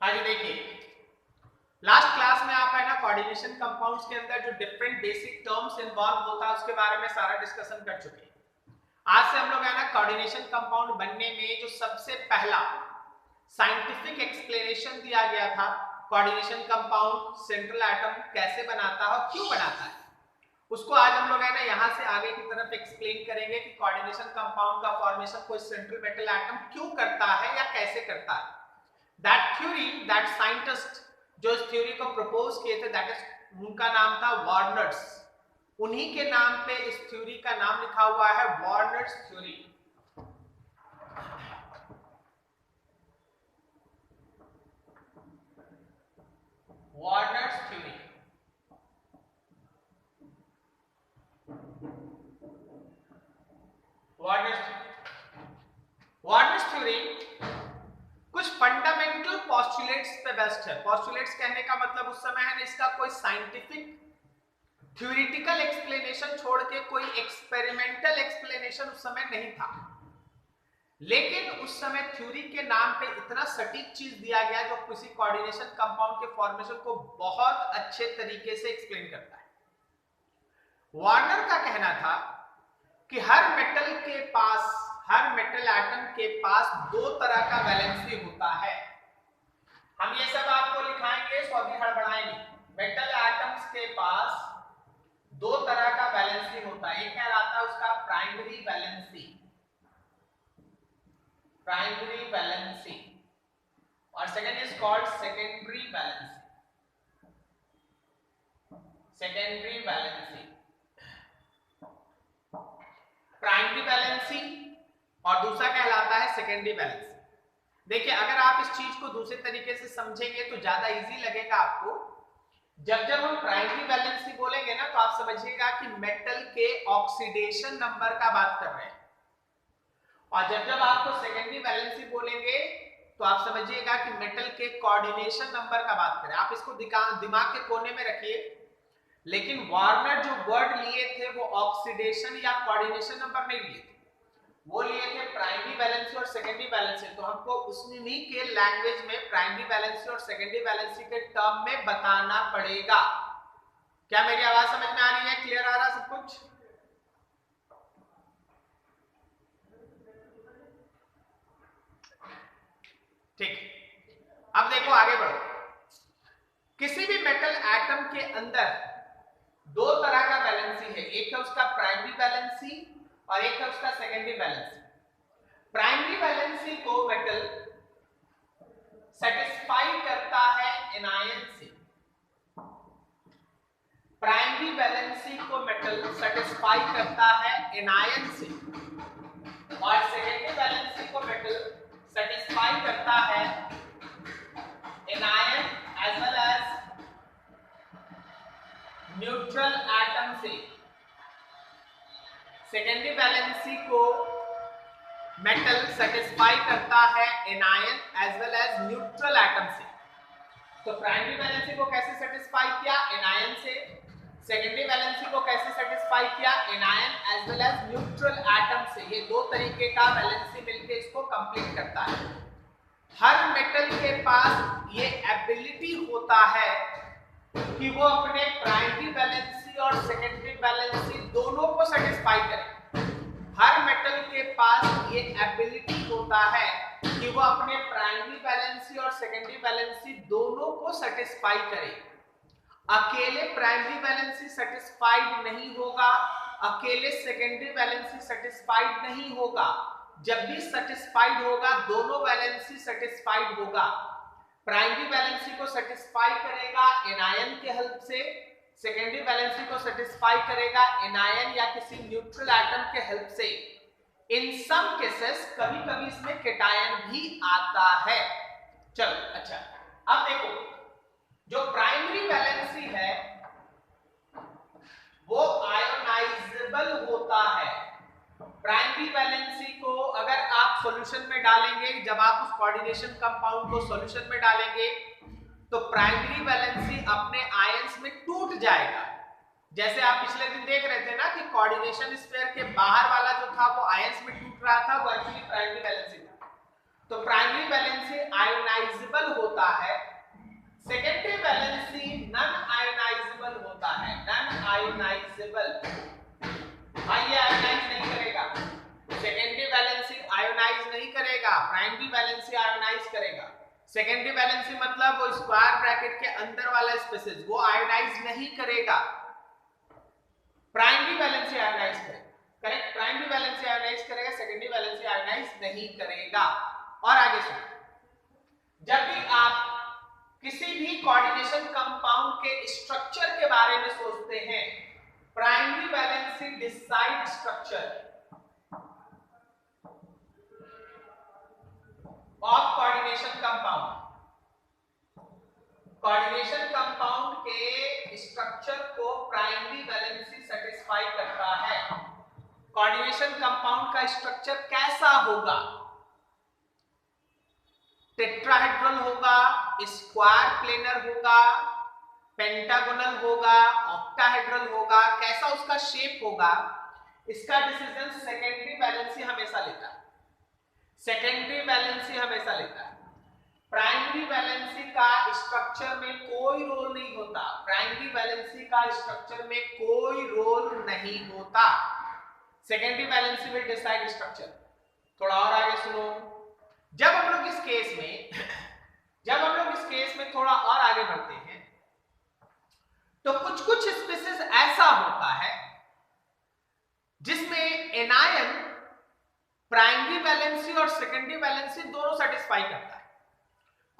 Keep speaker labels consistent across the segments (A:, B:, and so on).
A: आगे देखिए, last class में आप है ना कोऑर्डिनेशन कंपाउंड्स के अंदर जो डिफरेंट बेसिक टर्म्स इन्वॉल्व होता है उसके बारे में सारा डिस्कशन कर चुके हैं। आज से हम लोग है ना कोऑर्डिनेशन कंपाउंड बनने में जो सबसे पहला साइंटिफिक एक्सप्लेनेशन दिया गया था, कोऑर्डिनेशन कंपाउंड सेंट्रल एटम कैसे बनाता है और क्यों बनाता है, उसको आज हम लोग है ना यहाँ से आगे की तरफ एक्सप्लेन करेंगे कि कोऑर्डिनेशन कंपाउंड का फॉर्मेशन कोई सेंट्रल मेटल एटम क्यों करता है या कैसे करता है। दैट थ्योरी, दैट साइंटिस्ट जो इस थ्योरी को प्रपोज किए थे, दैट इज उनका नाम था वार्नर्स। उन्हीं के नाम पे इस थ्योरी का नाम लिखा हुआ है Warners theory. Warners theory, Warners theory कुछ फंडामेंटल पोस्टुलेट्स पे बेस्ड है। पोस्टुलेट्स कहने का मतलब उस समय है ना इसका कोई साइंटिफिक थ्योरेटिकल एक्सप्लेनेशन छोड़ के कोई एक्सपेरिमेंटल एक्सप्लेनेशन उस समय नहीं था, लेकिन उस समय थ्योरी के नाम पे इतना सटीक चीज दिया गया जो किसी कोऑर्डिनेशन कंपाउंड के फॉर्मेशन को बहुत अच्छे तरीके से एक्सप्लेन करता है। वार्नर का कहना था कि हर मेटल एटम के पास दो तरह का वैलेंसी होता है। हम ये सब आपको लिखाएंगे, सो अभी हड़बड़ाएंगे। मेटल एटम्स के पास दो तरह का वैलेंसी होता है। एक कहलाता है उसका प्राइमरी वैलेंसी और second is called secondary valency. Primary valency और दूसरा कहलाता है सेकेंडरी वैलेंसी। देखिए, अगर आप इस चीज को दूसरे तरीके से समझेंगे तो ज्यादा इजी लगेगा आपको। जब हम प्राइमरी वैलेंसी बोलेंगे ना तो आप समझिएगा कि मेटल के ऑक्सीडेशन नंबर का बात कर रहे हैं, और जब आपको सेकेंडरी वैलेंसी बोलेंगे तो आप समझिएगा कि मेटल के कोऑर्डिनेशन नंबर का बात करें। आप इसको दिमाग के कोने में रखिए। लेकिन वार्नर जो वर्ड लिए थे वो ऑक्सीडेशन या कोऑर्डिनेशन नंबर नहीं लिए थे, वो लिए थे प्राइमरी वैलेंसी और सेकेंडरी वैलेंसी। तो हमको उन्हीं के लैंग्वेज में प्राइमरी वैलेंसी और सेकेंडरी वैलेंसी के टर्म में बताना पड़ेगा। क्या मेरी आवाज समझ में आ रही है? क्लियर आ रहा सब कुछ? ठीक, अब देखो आगे बढ़ो। किसी भी मेटल एटम के अंदर दो तरह का वैलेंसी है, एक है उसका प्राइमरी वैलेंसी और एक है उसका सेकेंडरी वैलेंसी। प्राइमरी वैलेंसी को मेटल सेटिस्फाई करता है एनायन से। प्राइमरी वैलेंसी को मेटल सेटिस्फाई करता है एनायन से और सेकेंडरी वैलेंसी को मेटल सेटिस्फाई करता है anion as well as neutral atom से। सेकेंडरी वैलेंसी को मेटल सेटिस्फाई करता है anion as well as neutral atom से। तो प्राइमरी वैलेंसी को कैसे सेटिस्फाई किया? एनायन से। सेकेंडरी वैलेंसी को कैसे सेटिस्फाई किया? Anion as well as neutral atom से। ये दो तरीके का वैलेंसी मिलकर इसको कंप्लीट करता है। हर मेटल के पास ये एबिलिटी होता है कि वो अपने प्राइमरी वैलेंसी और सेकेंडरी वैलेंसी दोनों को सेटिस्फाई करे। हर मेटल के पास ये एबिलिटी होता है कि वो अपने प्राइमरी वैलेंसी और सेकेंडरी वैलेंसी दोनों को सेटिस्फाई करे। अकेले प्राइमरी वैलेंसी सेटिस्फाइड नहीं होगा, अकेले सेकेंडरी वैलेंसी सेटिस्फाइड नहीं होगा। जब भी सेटिस्फाइड होगा दोनों वैलेंसी सेटिस्फाइड होगा। प्राइमरी वैलेंसी को सेटिस्फाई करेगा एनायन के हेल्प से, सेकेंडरी वैलेंसी को सेटिस्फाई करेगा एनायन या किसी न्यूट्रल एटम के हेल्प से। इन सम केसेस कभी कभी इसमें केटायन भी आता है। चलो अच्छा, अब देखो जो प्राइमरी वैलेंसी है वो आयोनाइजेबल होता है। प्राइमरी वैलेंसी को अगर आप सॉल्यूशन में डालेंगे, जब आप उस कोऑर्डिनेशन कंपाउंड को सॉल्यूशन में डालेंगे तो प्राइमरी वैलेंसी अपने आयंस में टूट जाएगा। जैसे आप पिछले दिन देख रहे थे ना कि कोऑर्डिनेशन स्फीयर के बाहर वाला जो था वो आयंस में टूट रहा था, वो एक्चुअली प्राइमरी वैलेंसी था। तो प्राइमरी वैलेंसी आयोनाइजेबल होता है, सेकेंडरी वैलेंसी नॉन आयोनाइजेबल होता है, नॉन आयोनाइजेबल। ये आयोनाइज नहीं करेगा, सेकेंडरी वैलेंसी आयोनाइज नहीं करेगा, प्राइमरी वैलेंसी आयोनाइज करेगा। सेकेंडरी वैलेंसी मतलब वो स्क्वायर ब्रैकेट के अंदर वाला स्पेसिस, वो आयोनाइज नहीं करेगा, प्राइमरी वैलेंसी आयोनाइज करेगा। करेक्ट, प्राइमरी वैलेंसी आयोनाइज करेगा, सेकेंडरी वैलेंसी आयोनाइज नहीं करेगा। और आगे सुनो, जब भी आप किसी भी कोऑर्डिनेशन कंपाउंड के स्ट्रक्चर के बारे में सोचते हैं, primary valency decide structure of coordination compound. Coordination compound के स्ट्रक्चर को प्राइमरी वैलेंसी सेटिस्फाई करता है। कोऑर्डिनेशन कंपाउंड का स्ट्रक्चर कैसा होगा? टेट्राहेड्रल होगा, स्क्वायर प्लेनर होगा, पेंटागोनल होगा, ऑक्टाहेड्रल होगा, कैसा उसका शेप होगा, इसका डिसीजन सेकेंडरी वैलेंसी हमेशा लेता है। सेकेंडरी वैलेंसी हमेशा लेता है। प्राइमरी वैलेंसी का स्ट्रक्चर में कोई रोल नहीं होता, प्राइमरी वैलेंसी का स्ट्रक्चर में कोई रोल नहीं होता, secondary valency will decide structure. थोड़ा और आगे सुनो, जब हम लोग इस केस में थोड़ा और आगे बढ़ते हैं, तो कुछ स्पीसीज ऐसा होता है जिसमें एनायन प्राइमरी वैलेंसी और सेकेंडरी वैलेंसी दोनों सेटिस्फाई करता है।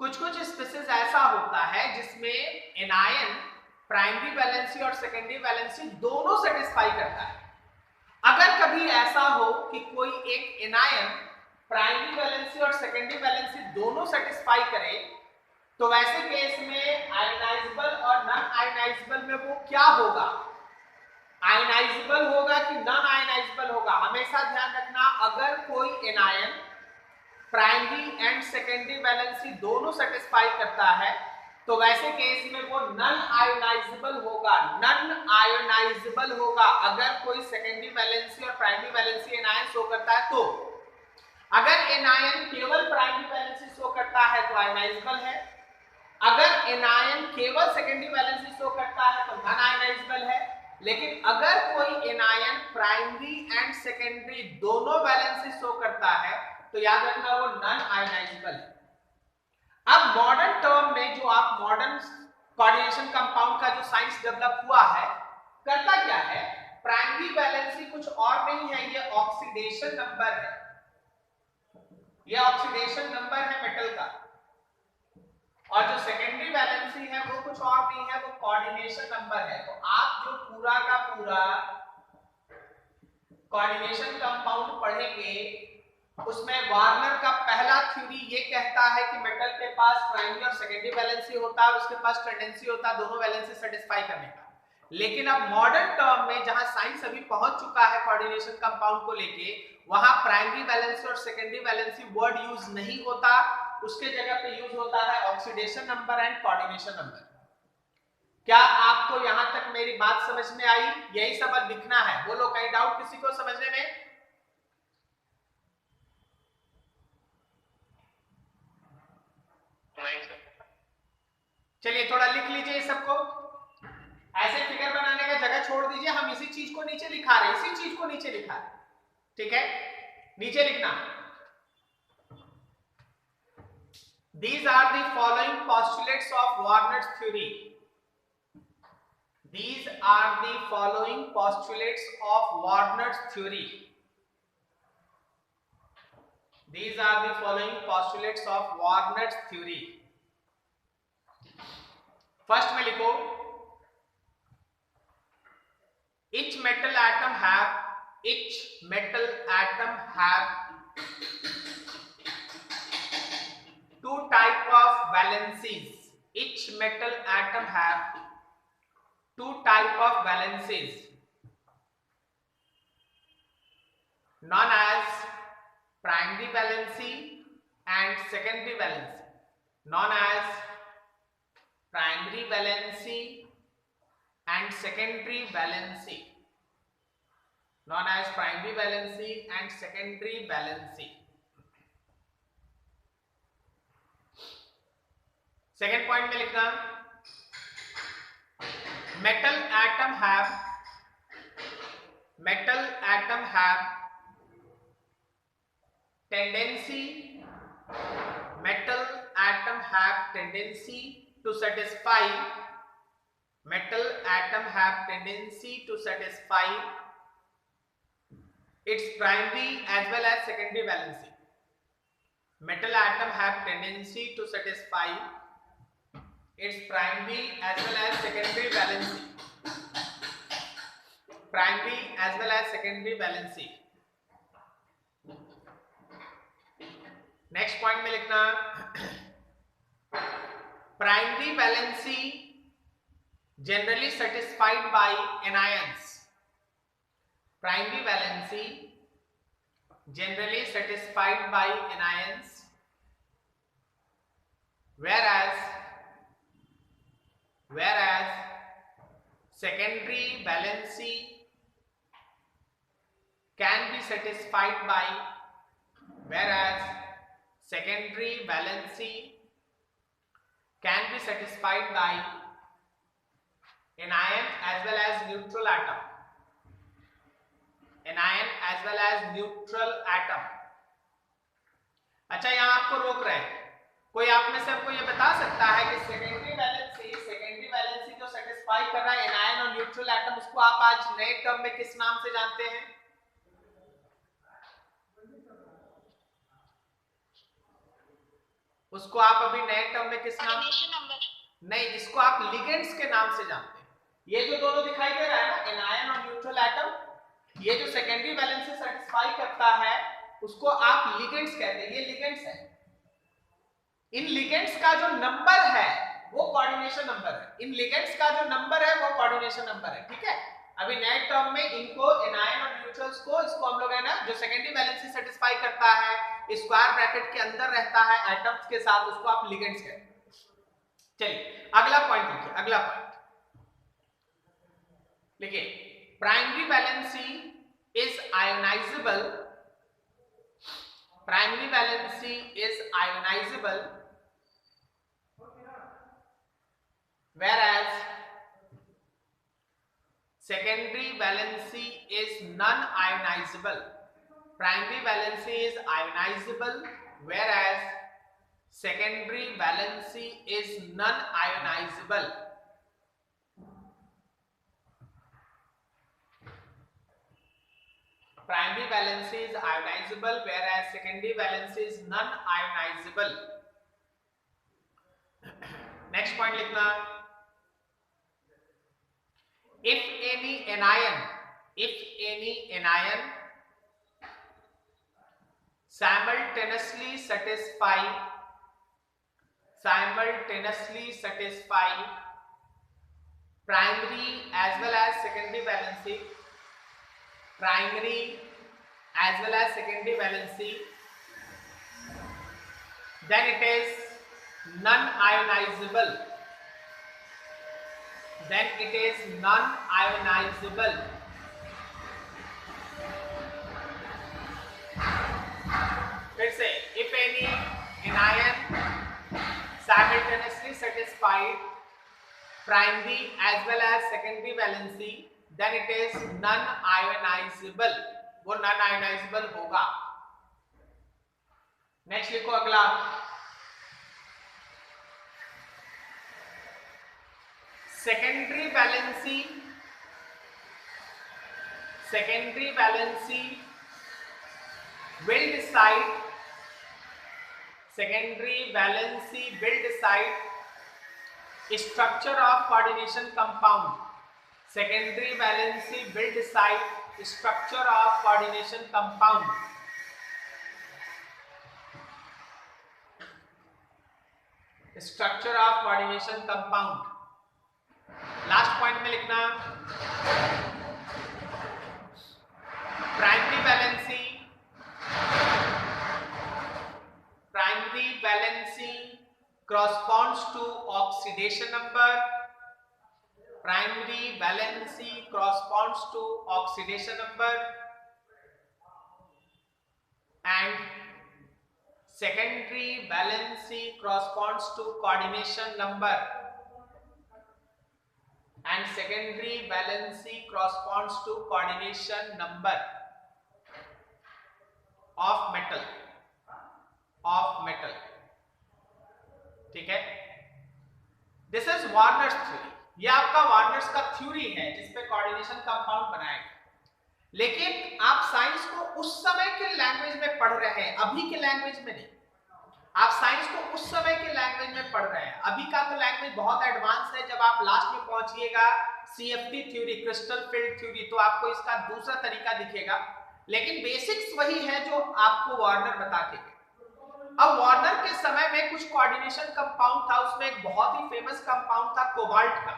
A: कुछ स्पीसीज ऐसा होता है जिसमें एनायन प्राइमरी वैलेंसी और सेकेंडरी वैलेंसी दोनों सेटिस्फाई करता है। अगर कभी ऐसा हो कि कोई एक एनायन प्राइमरी वैलेंसी और सेकेंडरी वैलेंसी दोनों सेटिस्फाई करे, तो वैसे केस में आयनाइजेबल और नॉन आयनाइजेबल में वो क्या होगा? आयनाइजेबल होगा कि नॉन आयनाइजेबल होगा? हमेशा ध्यान रखना, अगर कोई anion primary and secondary valency दोनों सेटिस्फाई करता है, तो वैसे केस में वो नॉन आयोनाइजेबल होगा, नॉन आयोनाइजेबल होगा। अगर कोई सेकेंडरी वैलेंसी और प्राइमरी वैलेंसी एनायन शो करता है, तो अगर एनायन केवल प्राइमरी वैलेंसी शो करता है तो आयोनाइजेबल है, अगर एनायन केवल सेकेंडरी वैलेंसी शो करता है तो नॉन आयोनाइजेबल है। लेकिन अगर कोई एनायन प्राइमरी एंड सेकेंडरी दोनों वैलेंसी शो करता है, तो याद रखना वो नॉन आयोनाइजेबल है। अब मॉडर्न टर्म में जो आप मॉडर्न कोऑर्डिनेशन कंपाउंड का जो साइंस डेवलप हुआ है, करता क्या है? प्राइमरी वैलेंसी कुछ और नहीं है, ये ऑक्सीडेशन नंबर है, ये ऑक्सीडेशन नंबर है मेटल का। और जो सेकेंडरी वैलेंसी है वो कुछ और नहीं है, वो कोऑर्डिनेशन नंबर है। तो आप जो पूरा का पूरा कोऑर्डिनेशन कंपाउंड पढ़ेंगे, उसमें वार्नर का पहला थ्योरी ये कहता है कि मेटल के पास प्राइमरी और सेकेंडरी वैलेंसी होता है और उसके पास टेंडेंसी होता है दोनों वैलेंसी सेटिस्फाई करने का। लेकिन अब मॉडर्न टर्म में जहां साइंस अभी पहुंच चुका है कोऑर्डिनेशन कंपाउंड को लेके, वहां प्राइमरी वैलेंसी और सेकेंडरी वैलेंसी वर्ड यूज नहीं होता, उसके जगह पे यूज होता है oxidation number and coordination number. क्या आपको यहां तक मेरी बात समझ में आई? यही सब लिखना है, बोलो कहीं डाउट किसी को समझने में? चलिए थोड़ा लिख लीजिए सबको, ऐसे फिगर बनाने का जगह छोड़ दीजिए, हम इसी चीज को नीचे लिखा रहे हैं, इसी चीज को नीचे लिखा है, ठीक है? नीचे लिखना, these are the following postulates of Warner's theory. These are the following postulates of Warner's theory. These are the following postulates of Warner's theory. First में लिखो, each metal atom have two type of valencies. Each metal atom have two type of valencies known as primary valency and secondary valency. Known as primary valency and secondary valency. Known as primary valency and secondary valency. Second point में लिखना metal atom have tendency to satisfy its primary as well as secondary valency. Metal atom have tendency to satisfy its primary as well as secondary valency. Next point में लिखना primary valency generally satisfied by anions. Primary valency generally satisfied by anions, whereas secondary valency can be satisfied by anion as well as neutral atom. अच्छा, यहां आपको रोक रहे हैं। कोई आप में से आपको ये बता सकता है कि सेकेंडरी वैलेंसी जो सेटिस्फाई कर रहा है एनायन और न्यूट्रल एटम, उसको आप आज नए टर्म में किस नाम से जानते हैं? उसको आप अभी नए टर्म में किस नाम? नहीं, इसको आप लिगेंड्स के नाम से जानते हैं। ये जो दोनों दिखाई दे रहा है ना, एनायन और न्यूट्रल एटम, ये जो सेकेंडरी वैलेंसी सेटिस्फाई करता है उसको आप लिगेंड्स कहते हैं। ये लिगेंड्स है। इन लिगेंड्स का जो नंबर है वो कोऑर्डिनेशन नंबर है। ठीक है। अभी नए टर्म में इनको एनायन और न्यूट्रल्स को, इसको हम लोग है ना, जो सेकेंडरी वैलेंसी सेटिस्फाई करता है स्क्वायर ब्रैकेट के अंदर रहता है एटम्स के साथ, उसको आप लिगेंड्स कहते हैं। चलिए अगला पॉइंट लिखिए। Primary valency is ionisable whereas secondary valency is non-ionizable. Primary valency is ionizable, whereas secondary valency is non-ionizable. Primary valency is ionizable, whereas secondary valency is non-ionizable. Next point लिखना, if any anion simultaneously satisfy primary as well as secondary valency, then it is non-ionizable. फिर से, if any anion simultaneously satisfied primary as well as secondary valency, then it is non-ionizable. वो non-ionizable होगा। Next लिखो अगला, secondary valency will decide structure of coordination compound. Secondary valency will decide structure of coordination compound. Last point में लिखना, primary valency corresponds to oxidation number. And secondary valency corresponds to coordination number and secondary valency corresponds to coordination number of metal ठीक है। This is Warners theory, ये आपका Warners का theory है जिसपे coordination compound बनाया गया। लेकिन आप साइंस को उस समय के लैंग्वेज में पढ़ रहे हैं, अभी के लैंग्वेज में नहीं। आप साइंस को उस समय के लैंग्वेज में पढ़ रहे हैं, अभी का तो लैंग्वेज बहुत एडवांस है। जब आप लास्ट में पहुंचिएगा CFT theory, crystal field theory, तो आपको इसका दूसरा तरीका दिखेगा, लेकिन बेसिक्स वही है जो आपको वार्नर बता के गए। अब वार्नर के समय में कुछ कोऑर्डिनेशन कंपाउंड था, उसमें एक बहुत ही फेमस कंपाउंड था कोबाल्ट का।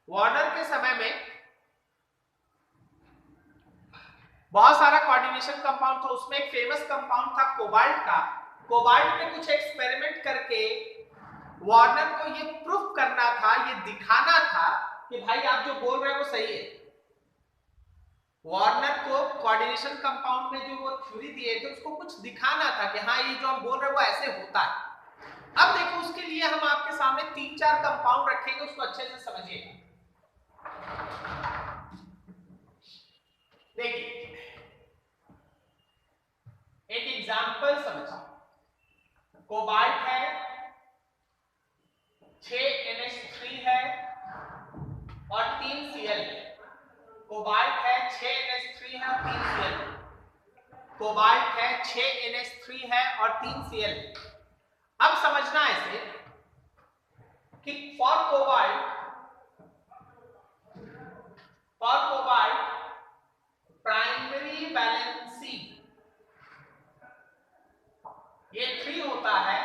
A: वार्नर के समय में बहुत सारा कोऑर्डिनेशन कंपाउंड था, उसमें एक फेमस कंपाउंड था कोबाल्ट का। कोबाल्ट में कुछ एक्सपेरिमेंट करके वार्नर को ये प्रूफ करना था, ये दिखाना था कि भाई आप जो बोल रहे हो वो सही है। वार्नर को कोऑर्डिनेशन कंपाउंड में जो वो थ्योरी दिए थे उसको कुछ दिखाना था कि हाँ ये जो हम बोल रहे हैं वो ऐसे होता है। अब देखो उसके लिए हम आपके सामने 3-4 कंपाउंड रखेंगे, उसको अच्छे से समझिएगा। देखिए एक एग्जांपल समझो, कोबाल्ट है, 6NH3 है और 3Cl है। कोबाल्ट है, 6NH3 है और 3Cl है। कोबाल्ट है, 6NH3 है और 3Cl है। अब समझना ऐसे कि फॉर कोबाल्ट प्राइमरी वैलेंसी ये 3 होता है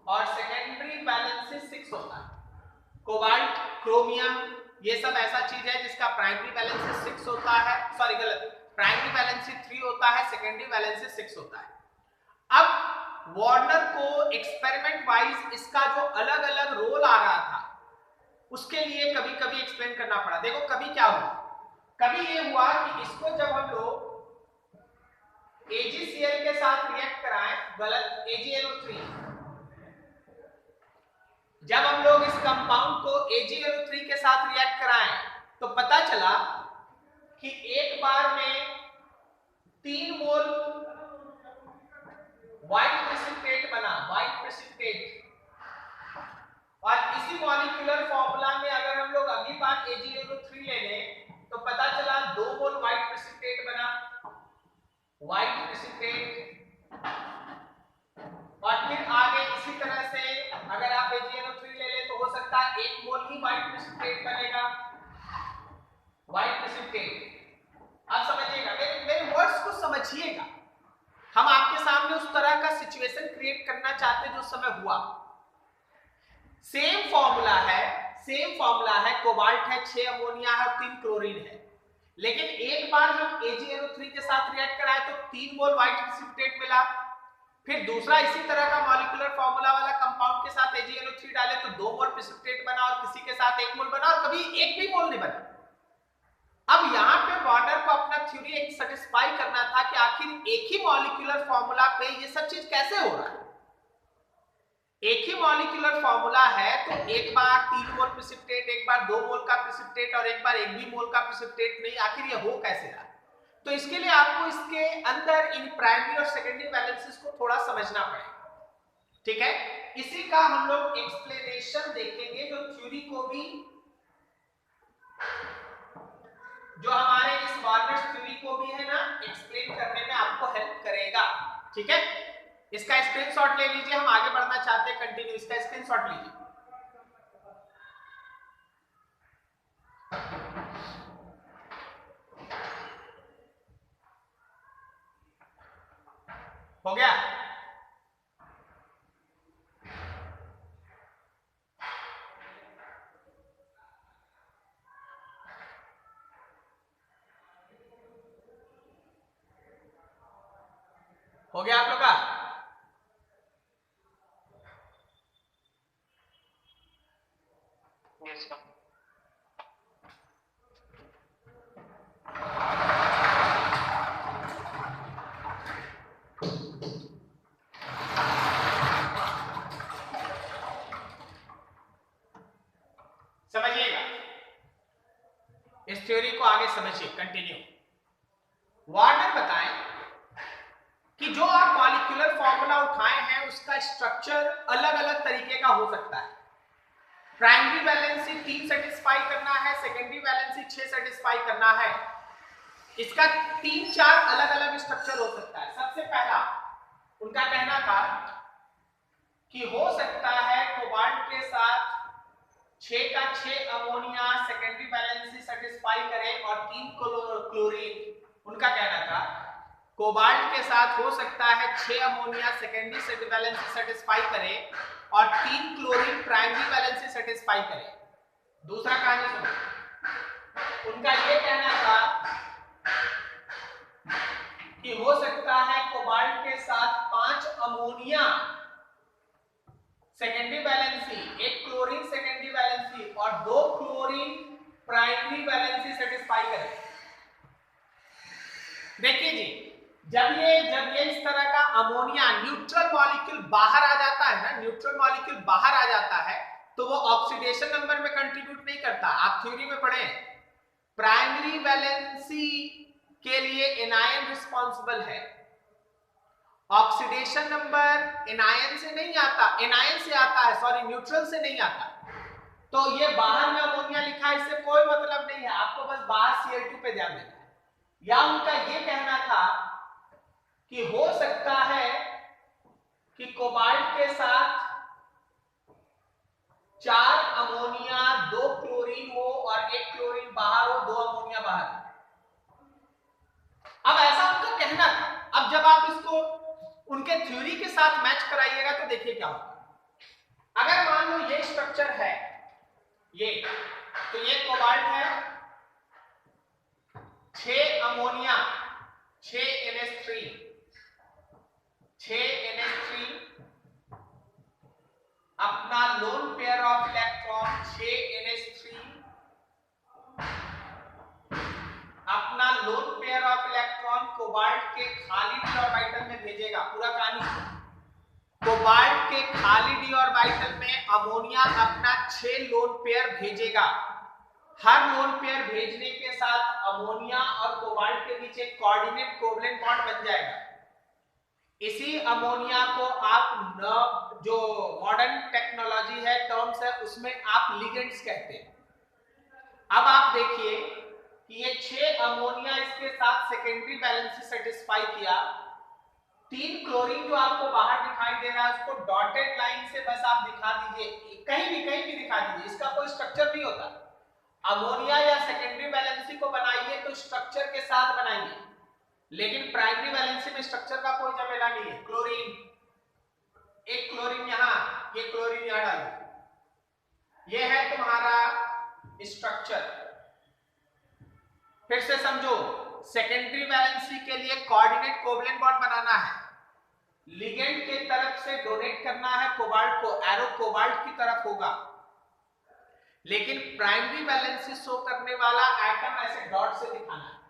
A: और सेकेंडरी वैलेंसी 6 होता है। कोबाल्ट, क्रोमियम, ये सब ऐसा चीज है जिसका प्राइमरी वैलेंसी 6 होता है, सॉरी गलत, प्राइमरी वैलेंसी 3 होता है, सेकेंडरी वैलेंसी 6 होता है। अब वार्नर को एक्सपेरिमेंट वाइज इसका जो अलग अलग रोल आ रहा था उसके लिए कभी कभी एक्सप्लेन करना पड़ा। देखो कभी क्या हुआ, कभी ये हुआ कि इसको जब हम लोग AgCl के साथ रिएक्ट कराएं, गलत, AgNO3, जब हम लोग इस कंपाउंड को AgNO3 के साथ रिएक्ट कराएं तो पता चला कि एक बार में 3 मोल व्हाइट प्रेसिपिटेट बना, व्हाइट प्रेसिपिटेट। और इसी मॉलिक्यूलर फॉर्मूला में अगर हम लोग अगली बार AgNO3 ले लें तो पता चला 2 मोल व्हाइट प्रेसिपिटेट बना, व्हाइट प्रेसिपिटेट। और फिर आगे इसी तरह से अगर आप AgNO3 ले लें तो हो सकता है 1 मोल ही व्हाइट प्रेसिपिटेट बनेगा, व्हाइट प्रेसिपिटेट। अब समझिएगा, मेरे वर्ड्स को समझिएगा। हम आपके सामने उस तरह का सिचुएशन क्रिएट करना चाहते जो समय हुआ। सेम फॉर्मूला है, कोबाल्ट है, 6 अमोनिया है और 3 क्लोरीन है। लेकिन एक बार हम AgNO3 के साथ रिएक्ट कराए तो 3 मोल व्हाइट प्रेसिपिटेट मिला। फिर दूसरा इसी तरह का मॉलिक्यूलर फॉर्मूला वाला कंपाउंड के साथ AgNO3 डाले तो 2 मोल प्रेसिपिटेट बना और किसी के साथ 1 मोल बना और कभी 1 भी मोल नहीं बना। अब यहां पे वार्नर को अपना थ्योरी एक सेटिस्फाई करना था कि आखिर एक ही मॉलिक्यूलर फॉर्मूला पे ये सब चीज कैसे हो रहा है। एक ही मॉलिक्यूलर फॉर्मूला है तो एक बार 3 मोल प्रेसिपिटेट, एक बार 2 मोल का प्रेसिपिटेट और एक बार 1 भी मोल का प्रेसिपिटेट नहीं, आखिर ये हो कैसे रहा। तो इसके लिए आपको इसके अंदर इन प्राइमरी और सेकेंडरी वैलेंसीज को थोड़ा समझना पड़ेगा, ठीक है। इसी का हम लोग एक्सप्लेनेशन देखेंगे जो थ्योरी को भी, जो हमारे इस वार्नर थ्योरी को भी है ना एक्सप्लेन करने में आपको हेल्प करेगा, ठीक है। इसका स्क्रीनशॉट ले लीजिए, हम आगे बढ़ना चाहते हैं, कंटिन्यू, इसका स्क्रीनशॉट लीजिए। हो गया? हो गया आप लोग का?
B: Yes, sir.
A: समझिए, कंटिन्यू। वार्डन बताएं कि जो आप मॉलिक्यूलर फॉर्मूला उठाए हैं उसका स्ट्रक्चर अलग अलग तरीके का हो सकता है। प्राइमरी वैलेंसी 3 सेटिस्फाई करना है, सेकेंडरी वैलेंसी 6 सेटिस्फाई करना है। इसका 3-4 अलग अलग स्ट्रक्चर हो सकता है। सबसे पहला उनका कहना था कि हो सकता है कोबाल्ट के साथ 6 का 6 अमोनिया सेकेंडरी वैलेंसी सेटिस्फाई करे और 3 क्लोरीन। उनका कहना था कोबाल्ट के साथ हो सकता है 6 अमोनिया सेकेंडरी वैलेंसी सेटिस्फाई करे और 3 क्लोरीन प्राइमरी वैलेंसी सेटिस्फाई करे। दूसरा कहानी सुनो, उनका यह कहना था कि हो सकता है कोबाल्ट के साथ 5 ammonia secondary valency, 1 chlorine secondary valency और 2 क्लोरीन प्राइमरी वैलेंसी सेटिस्फाई करे। देखिए जी, जब ये इस तरह का अमोनिया न्यूट्रल मॉलिक्यूल बाहर आ जाता है ना, न्यूट्रल मॉलिक्यूल बाहर आ जाता है तो वो ऑक्सीडेशन नंबर में कंट्रीब्यूट नहीं करता। आप थ्योरी में पढ़े प्राइमरी वैलेंसी के लिए एनायन रिस्पॉन्सिबल है, ऑक्सीडेशन नंबर एनायन से नहीं आता, एनायन से आता है, सॉरी न्यूट्रल से नहीं आता। तो ये बाहर में अमोनिया लिखा है, इससे कोई मतलब नहीं है, आपको बस बाहर Cl2 पे ध्यान देना है। या उनका ये कहना था कि हो सकता है कि कोबाल्ट के साथ 4 अमोनिया 2 क्लोरीन हो और 1 क्लोरीन बाहर हो, 2 अमोनिया बाहर। अब ऐसा उनका कहना था। अब जब आप इसको उनके थ्योरी के साथ मैच कराइएगा तो देखिए क्या होगा। अगर मान लो ये स्ट्रक्चर है, ये तो ये कोबाल्ट है, 6 अमोनिया 6 NH3 अपना lone pair of electron 6 NH3 अपना lone pair of electron cobalt के खाली d ऑर्बिटल में भेजेगा। पूरा कहानी, कोबाल्ट के खाली d ऑर्बिटल में अमोनिया अपना 6 लोन पेयर भेजेगा। हर लोन पेयर भेजने के साथ अमोनिया और कोबाल्ट के बीच एक कोऑर्डिनेट कोवलेंट बॉन्ड बन जाएगा। इसी अमोनिया को आप जो मॉडर्न टेक्नोलॉजी है, टर्म्स है, उसमें आप लिगेंड्स कहते हैं। अब आप देखिए कि ये 6 अमोनिया इसके साथ सेकेंडरी वैलेंसी सेटिस्फाई किया। 3 क्लोरीन जो आपको बाहर दिखाई दे रहा है उसको डॉटेड लाइन से बस आप दिखा दीजिए, कहीं भी दिखा दीजिए, इसका कोई स्ट्रक्चर नहीं होता। अमोनिया या सेकेंडरी वैलेंसी को बनाइए तो स्ट्रक्चर के साथ बनाइए, लेकिन प्राइमरी वैलेंसी में स्ट्रक्चर का कोई झमेला नहीं है। क्लोरीन, एक क्लोरीन यहां, ये क्लोरीन यहां डालो, ये है तुम्हारा स्ट्रक्चर। फिर से समझो, सेकेंडरी वैलेंसी के लिए कोऑर्डिनेट कोवलेंट बॉन्ड बनाना है, लिगेंड के तरफ से डोनेट करना है कोबाल्ट को, एरो कोबाल्ट की तरफ होगा, लेकिन प्राइमरी वैलेंसी शो करने वाला एटम ऐसे डॉट से दिखाना है।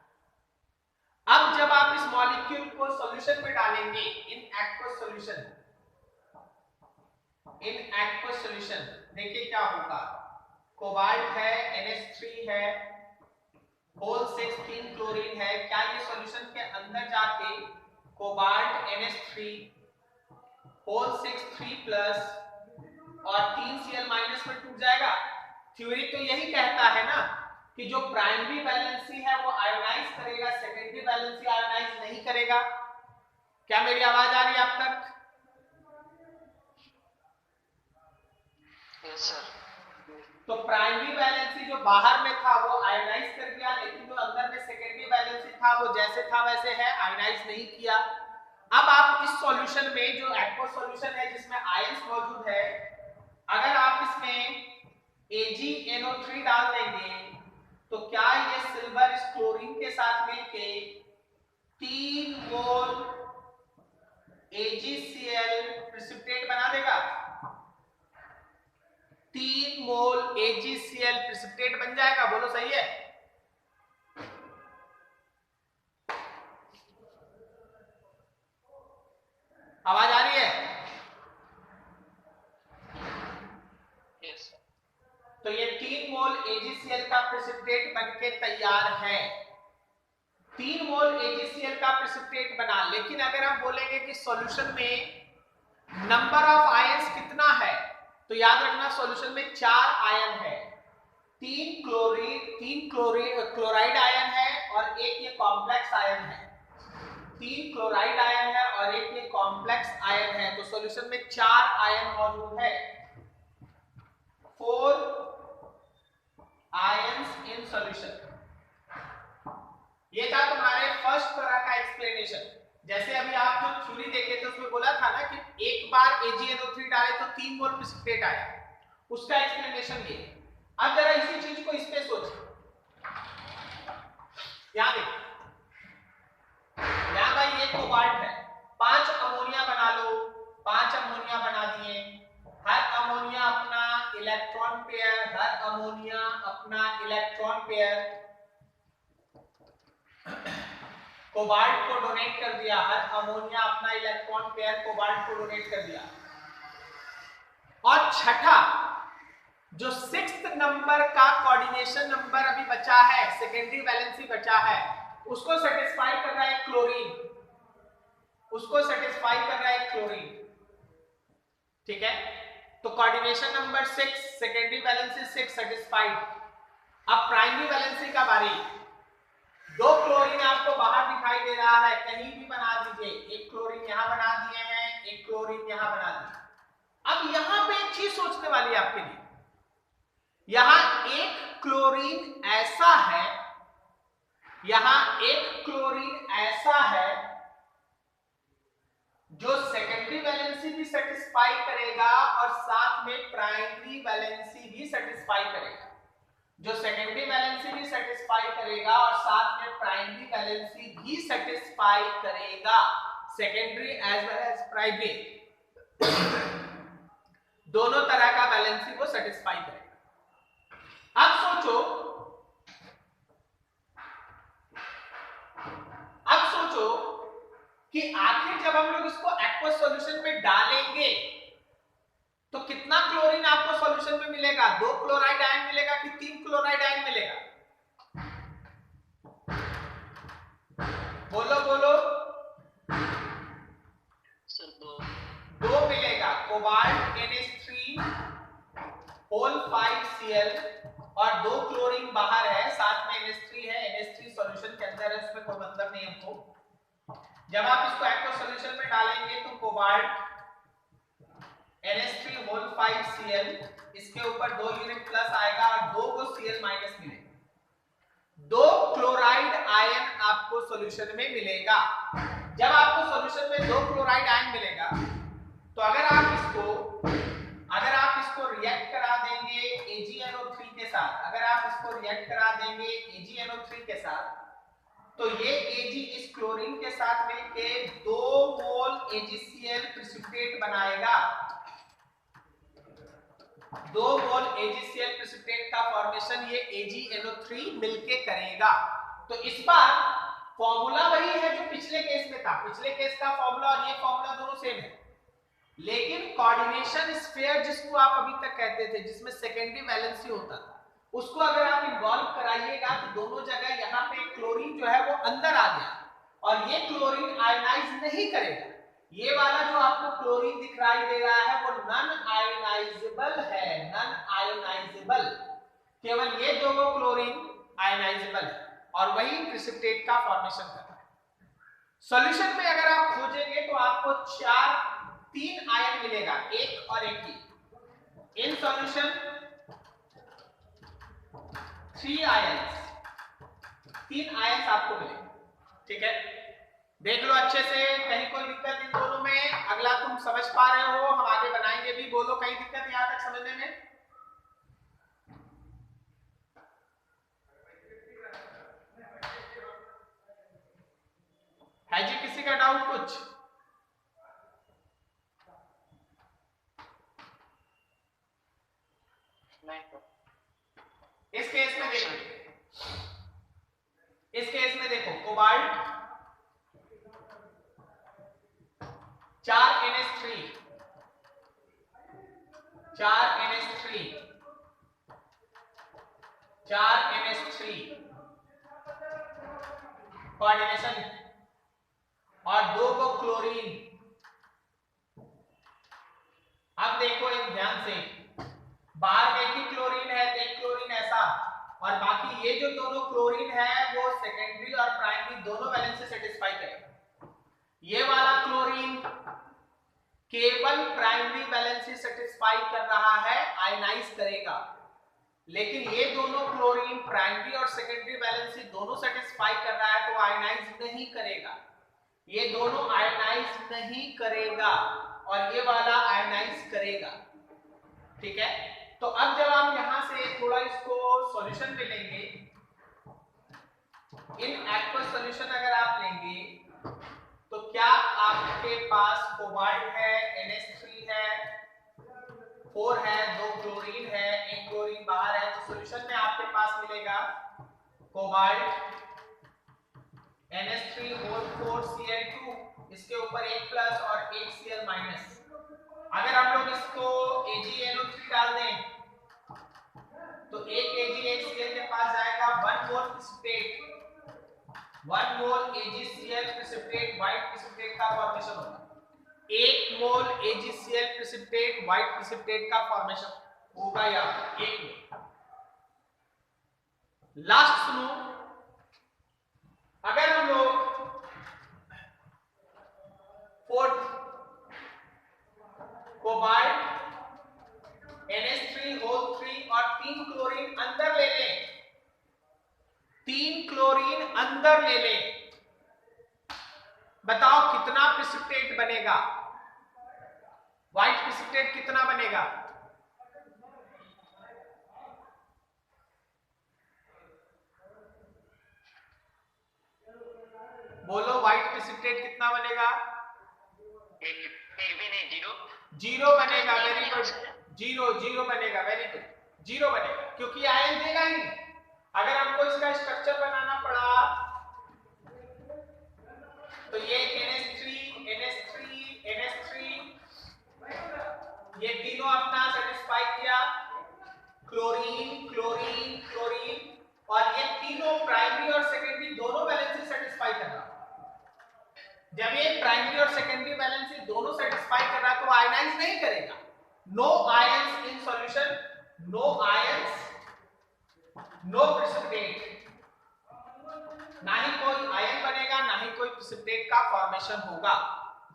A: अब जब आप इस मॉलिक्यूल को सॉल्यूशन में डालेंगे, इन एक्वस सॉल्यूशन, देखिए क्या होगा। कोबाल्ट है, NH3 है, होल 16 क्लोरीन है। क्या ये सॉल्यूशन के अंदर जाके कोबाल्ट NH3 होल 6 3+ और 3 Cl- में टूट जाएगा? थ्योरी तो यही कहता है ना कि जो प्राइमरी वैलेंसी है वो आयोनाइज करेगा, सेकेंडरी वैलेंसी आयोनाइज नहीं करेगा। क्या मेरी आवाज आ रही है आप तक?
B: Yes sir.
A: तो प्राइमरी वैलेंसी जो बाहर में था वो आयोनाइज कर दिया, लेकिन जो अंदर में सेकेंडरी वैलेंसी था वो जैसे था वैसे है, आयोनाइज नहीं किया। अब आप इस सॉल्यूशन में, जो एक्वस सॉल्यूशन है जिसमें आयंस मौजूद है, अगर आप इसमें AgNO3 डाल देंगे तो क्या ये सिल्वर इस क्लोरीन के साथ मिलके 3 मोल AgCl प्रेसिपिटेट बना देगा? 3 मोल AgCl प्रेसिपिटेट बन जाएगा? बोलो सही है? आवाज आ रही है?
B: यस।
A: तो ये 3 मोल AgCl का प्रेसिपिटेट बन बनके तैयार है। 3 मोल AgCl का प्रेसिपिटेट बना। लेकिन अगर हम बोलेंगे कि सॉल्यूशन में नंबर ऑफ आयंस कितना है, तो याद रखना सॉल्यूशन में 4 आयन है। 3 क्लोराइड आयन है और एक ये कॉम्प्लेक्स आयन है। 3 क्लोराइड आयन है और एक ये कॉम्प्लेक्स आयन है। तो सॉल्यूशन में 4 आयन मौजूद है। 4 आयंस इन सॉल्यूशन। ये था तुम्हारे फर्स्ट तरह का एक्सप्लेनेशन। जैसे अभी आप जो थ्योरी देखे थे उसमें बोला था ना कि एक बार AgNO3 डाले तो 3 मोल प्रेसिपिटेट आया, उसका एक्सप्लेनेशन ये। अब जरा इसी चीज को इस पे सोचिए। यहां देखिए, यहां भाई ये कोबाल्ट है, 5 अमोनिया बना लो। 5 अमोनिया बना दिए। हर अमोनिया अपना इलेक्ट्रॉन पेयर, हर अमोनिया अपना इलेक्ट्रॉन पेयर कोबाल्ट को डोनेट कर दिया। हर अमोनिया अपना इलेक्ट्रॉन पेयर कोबाल्ट को डोनेट कर दिया। और छठा जो 6th नंबर का कोऑर्डिनेशन नंबर अभी बचा है, सेकेंडरी वैलेंसी बचा है, उसको सेटिस्फाई कर रहा है क्लोरीन। उसको सेटिस्फाई कर रहा है क्लोरीन। ठीक है, तो coordination number 6, secondary valency 6 satisfied. अब प्राइमरी वैलेंसी का बारी। 2 क्लोरीन आपको बाहर दिखाई दे रहा है, कहीं भी बना दीजिए। एक क्लोरीन यहां बना दिए हैं, एक क्लोरीन यहां बना दिए। अब यहां पे एक चीज सोचने वाली है आपके लिए। यहां एक क्लोरीन ऐसा है, यहां एक क्लोरीन ऐसा है जो सेकेंडरी वैलेंसी भी सेटिस्फाई करेगा और साथ में प्राइमरी वैलेंसी भी सेटिस्फाई करेगा। जो सेकेंडरी वैलेंसी भी सेटिस्फाई करेगा और साथ में प्राइमरी वैलेंसी भी सेटिस्फाई करेगा। Secondary as well as primary दोनों तरह का वैलेंसी को सेटिस्फाई करेगा। अब सोचो कि आखिर जब हम लोग इसको एक्वस सॉल्यूशन में डालेंगे तो कितना क्लोरीन आपको सॉल्यूशन में मिलेगा? 2 क्लोराइड आयन मिलेगा कि 3 क्लोराइड आयन मिलेगा? बोलो बोलो।
B: सर
A: 2 मिलेगा। कोबाल्ट NH3 होल 5Cl और 2 क्लोरीन बाहर है, साथ में NH3 है। NH3 सॉल्यूशन के अंदर है, उसमें कोई मतलब नहीं हमको। जब आप इसको एक्वस सॉल्यूशन में डालेंगे तो कोबाल्ट NH3 होल 5Cl, इसके ऊपर 2 यूनिट प्लस आएगा और 2 को Cl माइनस मिलेगा। 2 क्लोराइड आयन आपको सॉल्यूशन में मिलेगा। जब आपको सॉल्यूशन में 2 क्लोराइड आयन मिलेगा तो अगर आप इसको रिएक्ट करा देंगे AgNO3 के साथ, अगर आप इसको रिएक्ट करा देंगे AgNO3 के साथ, तो ये Ag इस क्लोरीन के साथ मिलके 2 मोल AgCl प्रेसिपिटेट बनाएगा। 2 मोल AgCl प्रेसिपिटेट का फॉर्मेशन ये AgNO3 मिलके करेगा। तो इस बार फॉर्मूला वही है जो पिछले केस में था। पिछले केस का फॉर्मूला और ये फॉर्मूला दोनों सेम है, लेकिन कोऑर्डिनेशन स्फीयर जिसको आप अभी तक कहते थे, जिसमें सेकेंडरी वैलेंसी होता था, उसको अगर आप इन्वॉल्व कराइएगा तो दोनों जगह यहाँ पे क्लोरीन जो है वो अंदर आ गया और ये क्लोरीन आयनाइज नहीं करेगा। ये वाला जो आपको क्लोरीन दिखाई दे रहा है वो नॉन आयनाइजेबल है, नॉन आयनाइजेबल। केवल ये 2 क्लोरीन आयनाइजेबल है और वही प्रेसिपिटेट का फॉर्मेशन करता है। सॉल्यूशन में अगर आप खोजेंगे तो आपको 3 आयन मिलेगा, एक और एक ही। इन सॉल्यूशन 3 आयंस, 3 आयंस आपको मिलेंगे। ठीक है, देख लो अच्छे से, कहीं कोई दिक्कत इन दोनों में? अगला तुम समझ पा रहे हो, हम आगे बनाएंगे भी। बोलो कहीं दिक्कत यहां तक समझने में? है जी किसी का डाउट कुछ? इस केस में देखो, इस केस में देखो cobalt 4 NH3 4 NH3 4 NH3 coordination और 2 को क्लोरीन। अब देखो एक ध्यान से, बाहर में एक ही क्लोरीन है तो एक क्लोरीन ऐसा, और बाकी ये जो दोनों क्लोरीन है वो सेकेंडरी और प्राइमरी दोनों वैलेंस से सेटिस्फाई करेगा। ये वाला क्लोरीन केवल प्राइमरी वैलेंस से सेटिस्फाई कर रहा है, आयनाइज करेगा, लेकिन ये दोनों क्लोरीन प्राइमरी और सेकेंडरी वैलेंस से दोनों सेटिस्फाई कर रहा है तो आयनाइज नहीं करेगा। ये दोनों आयनाइज नहीं करेगा और ये वाला आयनाइज करेगा। ठीक है, तो अब जब आप यहां से थोड़ा इसको सॉल्यूशन में लेंगे, इन एक्वस सॉल्यूशन अगर आप लेंगे तो क्या आपके पास कोबाल्ट है, NH3 है, 4 है, 2 क्लोरीन है, एक क्लोरीन बाहर है, तो सॉल्यूशन में आपके पास मिलेगा कोबाल्ट NH3 होल 4 Cl2, इसके ऊपर एक प्लस और एक Cl माइनस। अगर हम लोग इसको AgNO3 डाल दें तो एक Ag एक Cl के पास जाएगा, 1 मोल प्रेसिपिटेट, 1 मोल AgCl प्रेसिपिटेट व्हाइट प्रेसिपिटेट का फॉर्मेशन होगा। 1 मोल AgCl प्रेसिपिटेट व्हाइट प्रेसिपिटेट का फॉर्मेशन होगा यहाँ 1 मोल। लास्ट सुनो, अगर हम लोग फोर्थ कोबाल्ट NH3 होल 3 और 3 क्लोरीन अंदर ले लें, 3 क्लोरीन अंदर ले लें, बताओ कितना प्रेसिपिटेट बनेगा? व्हाइट प्रेसिपिटेट कितना बनेगा? बोलो, व्हाइट प्रेसिपिटेट कितना बनेगा? जीरो बनेगा। वेरी गुड, जीरो बनेगा। वेरी गुड, जीरो बनेगा, क्योंकि आयन देगा ही नहीं। अगर हमको इसका स्ट्रक्चर बनाना पड़ा तो ये NH3 ये तीनों अपना सेटिस्फाई किया, क्लोरीन क्लोरीन क्लोरीन, और ये तीनों प्राइमरी और सेकेंडरी दोनों वैलेंस से सेटिस्फाई कर रहा। जब ये प्राइमरी और सेकेंडरी वैलेंस से दोनों सेटिस्फाई कर रहा तो आयनाइज नहीं करेगा। No ions in solution, no ions, no precipitate, ना ही कोई आयन बनेगा ना ही कोई प्रेसिपिटेट का फॉर्मेशन होगा।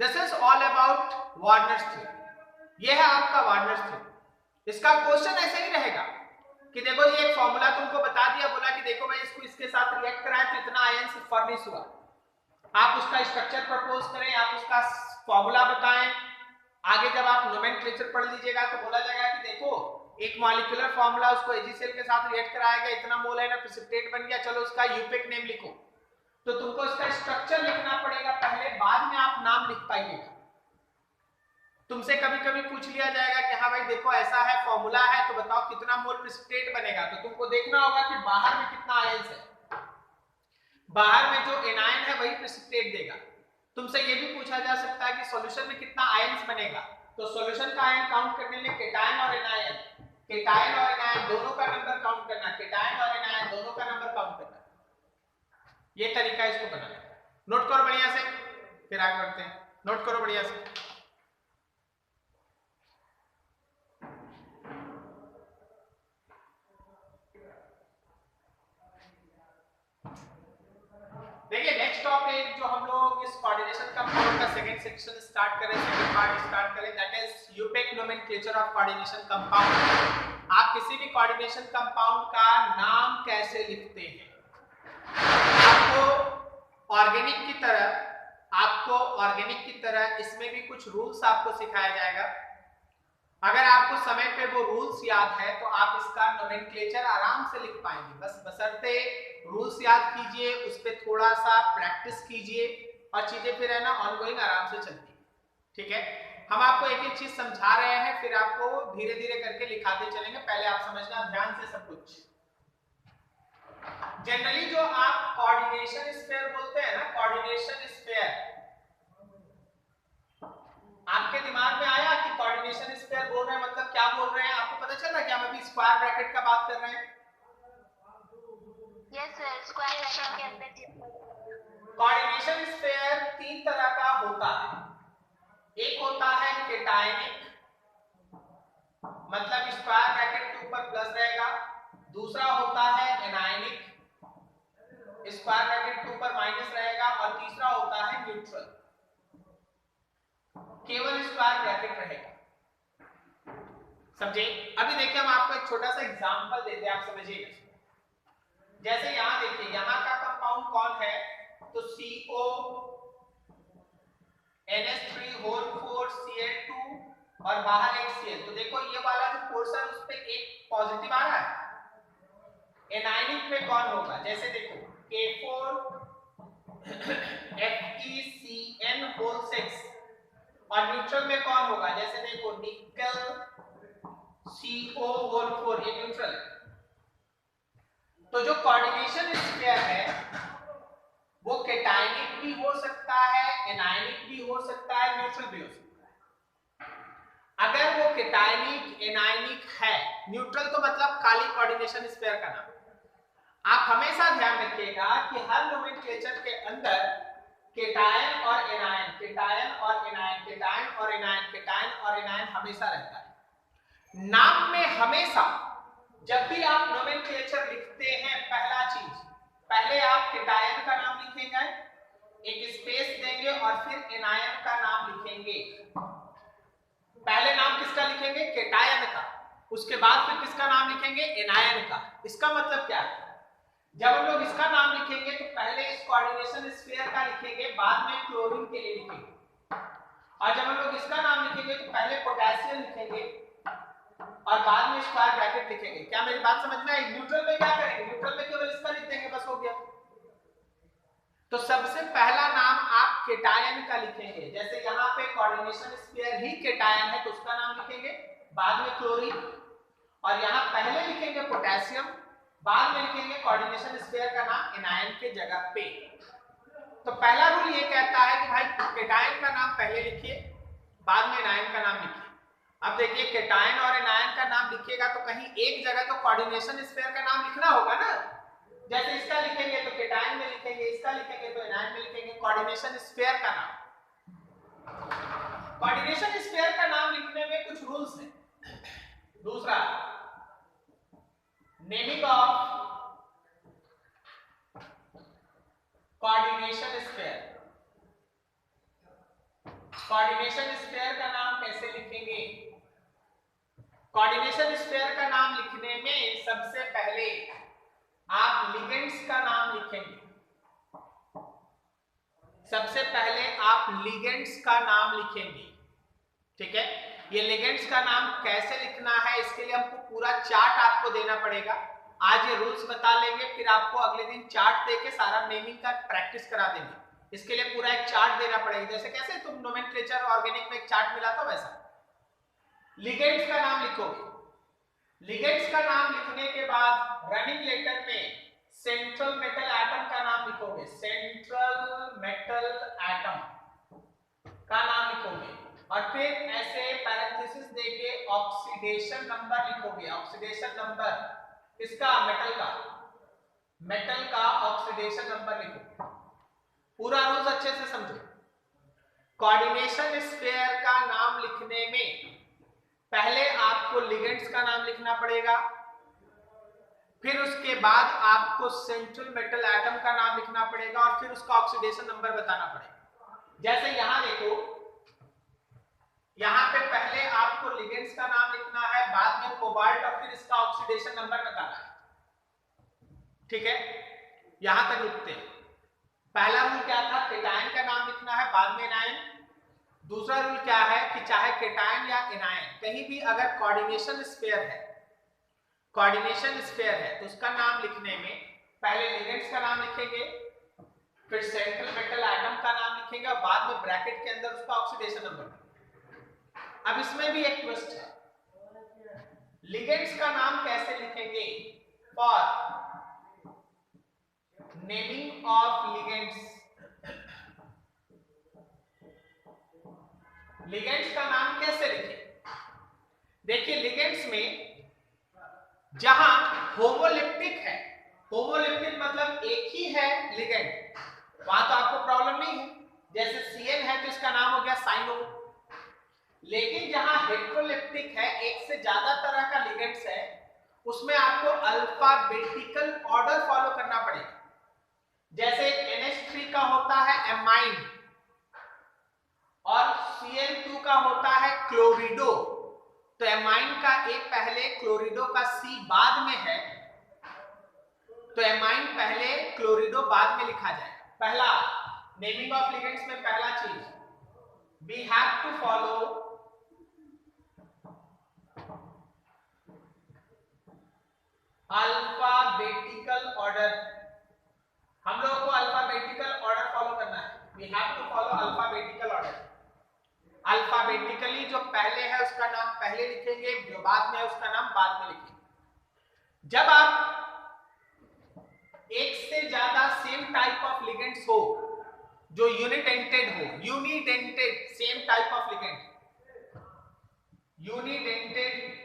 A: This is all about Warners theorem. ये है आपका वार्नर्स थ्योरम। इसका क्वेश्चन ऐसे ही रहेगा कि देखो ये एक फॉर्मूला तुमको बता दिया, बोला कि देखो भाई इसको इसके साथ रिएक्ट कराएं तो इतना आयन फर्निश हुआ, आप उसका स्ट्रक्चर प्रपोज करें, आप उसका फॉर्मूला बताएं। आगे जब आप नोमेनक्लेचर पढ़ लीजिएगा तो बोला जाएगा कि देखो एक मॉलिक्यूलर फॉर्मूला, उसको AgCl के साथ रिएक्ट कराया गया, इतना मोल है ना, प्रेसिपिटेट बन गया, चलो उसका यूपिक नेम लिखो। तो तुमको इसका स्ट्रक्चर लिखना पड़ेगा पहले, बाद में आप नाम लिख पाइएगा। तुमसे कभी कभी पूछ लिया जाएगा कि हाँ भाई देखो ऐसा है फॉर्मूला है, तो बताओ कितना मोल प्रेसिपिटेट बनेगा, तो तुमको देखना होगा कि बाहर में कितना आयन है, बाहर में जो एनायन है वही प्रेसिपिटेट देगा। तुमसे ये भी पूछा जा सकता है कि सॉल्यूशन में कितना आयंस बनेगा, तो सॉल्यूशन का आयन काउंट करने में केटायन और एनायन, केटायन और एनायन दोनों का नंबर काउंट करना, केटायन और एनायन दोनों का नंबर काउंट करना, ये तरीका इसको बनाना। नोट करो बढ़िया से, फिर आगे बढ़ते हैं। नोट करो बढ़िया से। देखिए नेक्स्ट टॉपिक जो हम लोग इस कोऑर्डिनेशन कंपाउंड का सेकंड सेक्शन स्टार्ट करें, सेकंड पार्ट स्टार्ट करें, that is IUPAC nomenclature of coordination compound. आप किसी भी कोऑर्डिनेशन कंपाउंड का नाम कैसे लिखते हैं, आपको ऑर्गेनिक की तरह इसमें भी कुछ रूल्स आपको सिखाया जाएगा। अगर आपको समय पे वो रूल्स याद है तो आप इसका नोमेनक्लेचर आराम से लिख पाएंगे। बस बशर्ते रूल्स याद कीजिए, उस पर थोड़ा सा प्रैक्टिस कीजिए और चीजें फिर है ना ऑनगोइंग आराम से चलती है। ठीक है, हम आपको एक एक चीज समझा रहे हैं, फिर आपको धीरे धीरे करके लिखाते चलेंगे। पहले आप समझना ध्यान से सब कुछ। जनरली जो आप कोऑर्डिनेशन स्फीयर बोलते हैं ना, कोऑर्डिनेशन स्फीयर, आपके दिमाग में आया कि कोऑर्डिनेशन स्फीयर बोल रहे हैं मतलब क्या बोल रहे हैं? आपको पता चल रहा है कि हम अभी स्क्वायर ब्रैकेट का बात कर रहे हैं? कोऑर्डिनेशन स्फीयर तीन तरह का होता है। एक होता है केटायनिक, मतलब स्क्वायर ब्रैकेट के ऊपर प्लस रहेगा। दूसरा होता है एनायनिक, स्क्वायर ब्रैकेट के ऊपर माइनस रहेगा। और तीसरा होता है न्यूट्रल, केवल स्क्वायर ब्रैकेट रहेगा। समझे? अभी देखिए हम आपको एक छोटा सा एग्जांपल देते हैं, आप समझिएगा। जैसे यहां देखिए, यहां का कंपाउंड कौन है, तो CO NH3 होल 4 Cl2 और बाहर एक Cl। तो देखो ये वाला जो पोर्शन उस पे एक पॉजिटिव आ रहा है। एनायनिक में कौन होगा, जैसे देखो K4 FeCN होल 6। और न्यूट्रल में कौन होगा, जैसे देखो निकल CO होल 4, ये न्यूट्रल है। तो जो कोऑर्डिनेशन स्फीयर है वो केटायनिक भी हो सकता है, एनायनिक भी हो सकता है, न्यूट्रल भी हो सकता है। अगर वो केटायनिक एनायनिक है, न्यूट्रल तो मतलब खाली कोऑर्डिनेशन स्फीयर का नाम। आप हमेशा ध्यान रखिएगा कि हर नोमेनक्लेचर के अंदर केटायन और एनायन, केटायन और एनायन, केटायन और एनायन, केटायन और एनायन हमेशा रहता है। नाम में हमेशा जब भी आप नोमेनक्लेचर लिखते हैं, पहला चीज पहले आप केटायन का नाम लिखेंगे, एक स्पेस देंगे और फिर एनायन का नाम लिखेंगे। पहले नाम किसका लिखेंगे, केटायन का, उसके बाद फिर किसका नाम लिखेंगे, एनायन का। इसका मतलब क्या है, जब हम लोग इसका नाम लिखेंगे तो पहले इस कोऑर्डिनेशन स्फीयर का लिखेंगे, बाद में क्लोरीन के लिए लिखेंगे। और जब हम लोग इसका नाम लिखेंगे तो पहले पोटेशियम लिखेंगे और बाद में स्क्वायर ब्रैकेट लिखेंगे। क्या मेरी बात समझ में आई? न्यूट्रल में क्या करेंगे, न्यूट्रल में केवल इसका लिख देंगे, बस हो गया। तो सबसे पहला नाम आप केटायन का लिखेंगे, जैसे यहाँ पे कोऑर्डिनेशन स्फीयर ही केटायन है तो उसका नाम लिखेंगे, बाद में क्लोरीन, और यहाँ पहले लिखेंगे पोटेशियम, बाद में लिखेंगे कोऑर्डिनेशन स्फीयर का नाम एनायन के जगह पे। तो पहला रूल ये कहता है कि भाई केटायन का नाम पहले लिखिए, बाद में एनायन का नाम लिखिए। अब देखिए केटायन और एनायन का नाम लिखिएगा तो कहीं एक जगह तो कोऑर्डिनेशन स्फीयर का नाम लिखना होगा ना। जैसे इसका लिखेंगे तो केटायन में लिखेंगे, इसका लिखेंगे तो एनायन में लिखेंगे, कोऑर्डिनेशन स्फीयर का नाम। कोऑर्डिनेशन स्फीयर का नाम लिखने में कुछ रूल्स हैं। दूसरा, naming of coordination sphere. Coordination sphere का नाम कैसे लिखेंगे? कोऑर्डिनेशन स्फीयर का नाम लिखने में सबसे पहले आप लिगेंड्स का नाम लिखेंगे। सबसे पहले आप लिगेंड्स का नाम लिखेंगे, ठीक है। ये लिगेंड्स का नाम कैसे लिखना है, इसके लिए हमको पूरा चार्ट आपको देना पड़ेगा। आज ये रूल्स बता लेंगे, फिर आपको अगले दिन चार्ट देके सारा नेमिंग का प्रैक्टिस करा देंगे। इसके लिए पूरा एक चार्ट देना पड़ेगा, जैसे कैसे तुम नोमेनक्लेचर ऑर्गेनिक में एक चार्ट मिला था वैसा। लिगेंड्स का नाम लिखोगे, लिगेंड्स का नाम लिखने के बाद रनिंग लेटर में सेंट्रल मेटल एटम का नाम लिखोगे, सेंट्रल मेटल एटम का नाम लिखोगे, और फिर ऐसे पैरेंथेसिस देके ऑक्सीडेशन नंबर लिखोगे। ऑक्सीडेशन नंबर इसका मेटल का ऑक्सीडेशन नंबर लिखोगे। पूरा रूल्स अच्छे से समझो। कोऑर्डिनेशन स्फीयर का नाम लिखने में पहले आपको लिगेंड्स का नाम लिखना पड़ेगा, फिर उसके बाद आपको सेंट्रल मेटल एटम का नाम लिखना पड़ेगा, और फिर उसका ऑक्सीडेशन नंबर बताना पड़ेगा। जैसे यहां देखो, यहां पे पहले आपको लिगेंड्स का नाम लिखना है, बाद में कोबाल्ट, और फिर इसका ऑक्सीडेशन नंबर बताना है, ठीक है। यहां तक लिखते हैं। पहला रूल क्या था, केटायन का नाम लिखना है, बाद में एनायन। दूसरा रूल क्या है कि चाहे केटायन या एनायन कहीं भी अगर कोऑर्डिनेशन स्फीयर है, कोऑर्डिनेशन स्फीयर है तो उसका नाम लिखने में पहले लिगेंड्स का नाम लिखेंगे, फिर सेंट्रल मेटल एटम का नाम लिखेंगे, और बाद में ब्रैकेट के अंदर उसका ऑक्सीडेशन नंबर। अब इसमें भी एक ट्विस्ट है, लिगेंड्स का नाम कैसे लिखेंगे? For naming of ligands, ligands का नाम कैसे लिखें? देखिए लिगेंड्स में जहां होमोलिप्टिक है, होमोलिप्टिक मतलब एक ही है लिगेंड, वहां तो आपको प्रॉब्लम नहीं है। जैसे CN है तो इसका नाम हो गया साइनो। लेकिन जहां हेट्रोलिप्टिक है, एक से ज्यादा तरह का लिगेंड्स है, उसमें आपको अल्फाबेटिकल ऑर्डर फॉलो करना पड़ेगा। जैसे NH3 का होता है एमाइन और Cl2 का होता है क्लोरिडो, तो एमाइन का ए पहले, क्लोरिडो का C बाद में है, तो एमाइन पहले, क्लोरिडो बाद में लिखा जाए। पहला नेमिंग ऑफ लिगेंड्स में पहला चीज, we have to follow alphabetical order. हम लोगों को अल्फाबेटिकल ऑर्डर फॉलो करना है। We have to follow alphabetical order. Alphabetically जो पहले है उसका नाम पहले लिखेंगे, जो बाद में है उसका नाम बाद में लिखेंगे। जब आप एक से ज्यादा सेम टाइप ऑफ लिगेंड्स हो, जो यूनिडेंटेड हो, unidentate same type of ligand, unidentate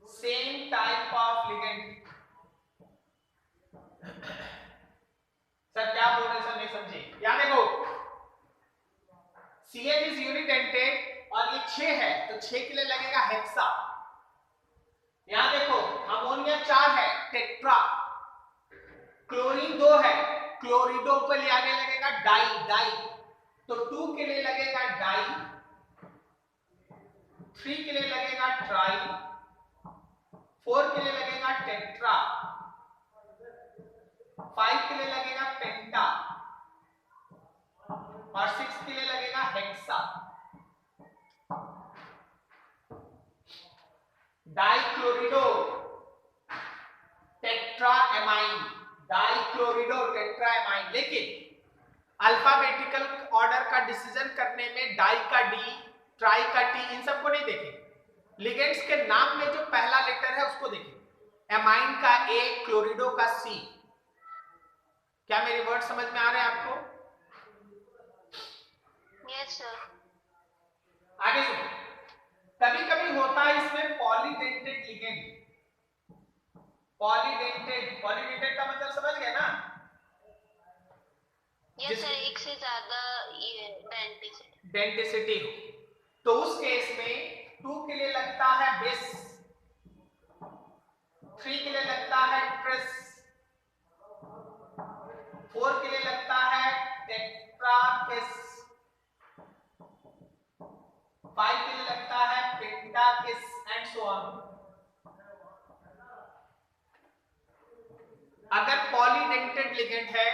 A: same type of ligand. Sir क्या बोल रहे सर, नहीं समझे। यहां देखो CH इज यूनिडेंटेड और ये 6 है, तो 6 के लिए लगेगा हेक्सा। यहां देखो अमोनिया 4 है, टेट्रा। क्लोरीन 2 है, क्लोरिडो के लिए आगे लगेगा डाई, डाई, तो 2 के लिए लगेगा डाई, 3 के लिए लगेगा ट्राई, 4 के लिए लगेगा टेट्रा, 5 के लिए लगेगा पेंटा और 6 के लिए लगेगा हेक्सा। डाइक्लोरिडो टेट्राएमाइन, डाइक्लोरिडो टेट्राएमाइन। लेकिन अल्फाबेटिकल ऑर्डर का डिसीजन करने में डाई का डी, ट्राई का टी, इन सबको नहीं देखें। लिगेंड्स के नाम में जो पहला लेटर है उसको देखें। एमाइन का ए, क्लोरिडो का सी। क्या मेरे वर्ड समझ में आ रहे हैं आपको?
B: Yes sir.
A: आगे सुनो, कभी कभी होता है इसमें पॉलीडेंटेड लिगेंड। पॉलीडेंटेड, पॉलीडेंटेड का मतलब समझ गए ना?
B: यस सर, एक से ज्यादा ये
A: डेंटिसिटी हो, तो उस केस में 2 के लिए लगता है बेस, 3 के लिए लगता है ट्रेस, 4 के लिए लगता है टेट्राकेस, 5 के लिए लगता है पेंटाकेस एंड सो ऑन। अगर पॉलीडेंटेड लिगेंड है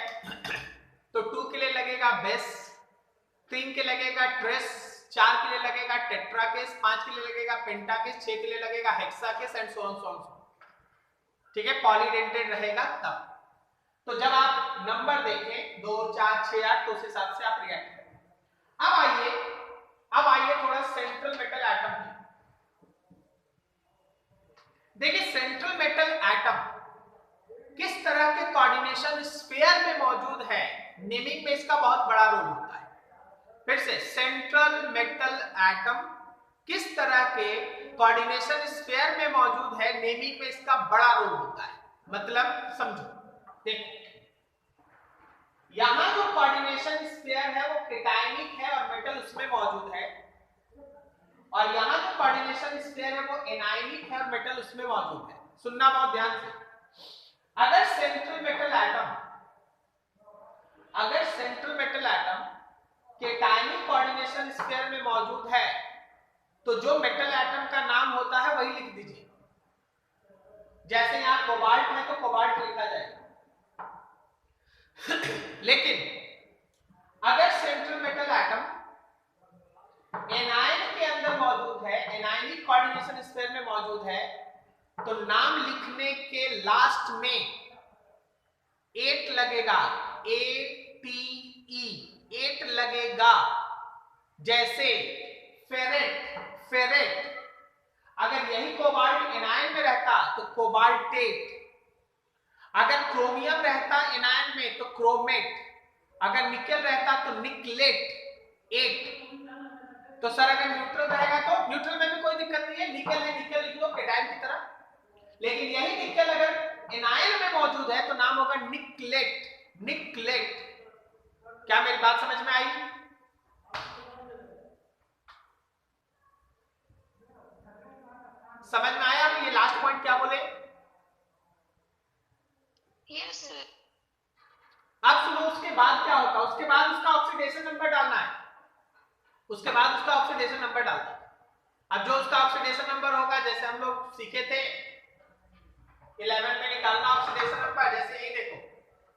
A: तो 2 के लिए लगेगा बेस, 3 के लगेगा ट्रेस, 4 के लिए लगेगा टेट्राकेस, 5 के लिए लगेगा पेंटाकेस, 6 के लिए लगेगा hexakis and so on so on. ठीक है, पॉलीडेंटेड रहेगा तब। तो जब आप नंबर देखें 2, 4, 6, 8 तो उस हिसाब से आप रिएक्ट करें। अब आइए थोड़ा सेंट्रल मेटल एटम में। देखिए सेंट्रल मेटल एटम किस तरह के कोऑर्डिनेशन स्फीयर में मौजूद है, नेमिंग में इसका बहुत बड़ा रोल होता है। फिर से, सेंट्रल मेटल एटम किस तरह के कोऑर्डिनेशन स्फीयर में मौजूद है, नेमिंग में इसका बड़ा रोल होता है। मतलब समझो, देखो यहां जो कोऑर्डिनेशन स्फीयर है वो केटायनिक है और मेटल उसमें मौजूद है, और यहां जो कोऑर्डिनेशन स्फीयर है वो एनायनिक है और मेटल उसमें मौजूद है। सुनना बहुत ध्यान से। अगर central metal atom cationic coordination sphere में मौजूद है तो जो मेटल एटम का नाम होता है वही लिख दीजिए। जैसे यहां कोबाल्ट है तो कोबाल्ट लिखा जाएगा। लेकिन अगर सेंट्रल मेटल एटम एनायन के अंदर मौजूद है, एनायनिक कोऑर्डिनेशन स्फीयर में मौजूद है, तो नाम लिखने के लास्ट में 8 लगेगा, ATE, 8 लगेगा। जैसे फेरेट, अगर यही कोबाल्ट एनायन में रहता तो कोबाल्टेट, अगर क्रोमियम रहता एनायन में तो क्रोमेट, अगर निकल रहता तो निकलेट 8। तो सर अगर न्यूट्रल रहेगा तो न्यूट्रल में भी कोई दिक्कत नहीं है, निकल है निकल लिख लो केटायन की तरह। लेकिन यही निकल अगर एनायन में मौजूद है तो नाम होगा निकलेट। निकलेट। क्या मेरी बात समझ में आई? समझ में आया? अब ये लास्ट पॉइंट क्या बोले?
B: Yes sir.
A: अब सुनो, उसके बाद क्या होता है? उसके बाद उसका ऑक्सीडेशन नंबर डालना है। उसके बाद उसका ऑक्सीडेशन नंबर डालना है। अब जो उसका ऑक्सीडेशन नंबर होगा, जैसे हम लोग सीखे थे 11 में निकालना ऑक्सीडेशन नंबर, जैसे ये देखो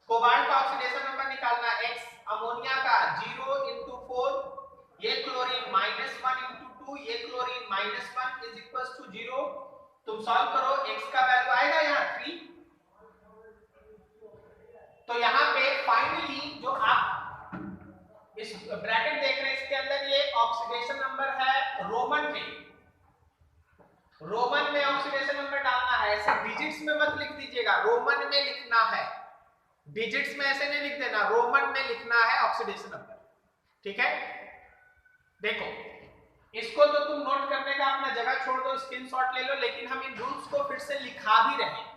A: कोबाल्ट का ऑक्सीडेशन नंबर निकालना x, अमोनिया का 0 × 4, ये क्लोरीन -1 × 2, ये क्लोरीन -1 = 0। तुम सॉल्व करो, x का वैल्यू आएगा यहाँ 3। तो यहाँ पे फाइनली जो आप इस ब्रैकेट देख रहे हैं इसके अंदर ये ऑक्सीडेशन नंबर है रोमन में। रोमन में ऑक्सीडेशन नंबर डालना है, ऐसे डिजिट्स में मत लिख दीजिएगा, रोमन में लिखना है। डिजिट्स में ऐसे नहीं लिख देना, रोमन में लिखना है ऑक्सीडेशन नंबर। ठीक है? देखो इसको तो तुम नोट करने का अपना जगह छोड़ दो, स्क्रीनशॉट ले लो, लेकिन हम इन रूल्स को फिर से लिखा भी रहे हैं,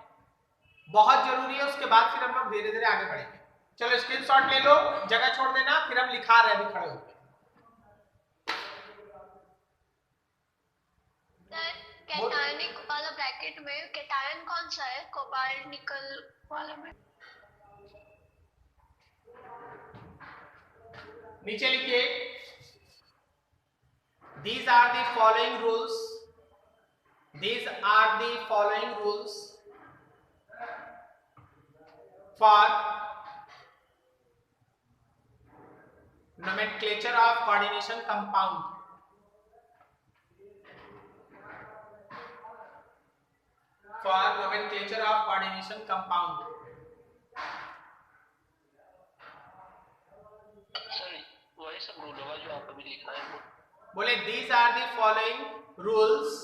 A: बहुत जरूरी है। उसके बाद फिर हम लोग धीरे धीरे आगे बढ़ेंगे। चलो स्क्रीनशॉट ले लो, जगह छोड़ देना, फिर हम लिखा रहे हैं अभी खड़े होकर।
B: कैटायनिक वाला ब्रैकेट में कैटायन कौन सा है? कोबाल्ट निकल वाला में
A: नीचे लिखिए, these are the following rules, these are the following rules for nomenclature of coordination compound. For nomenclature of coordination compound.
C: Sir वही सब रूल होगा जो आपको भी लिखना है।
A: बोले these are the following rules,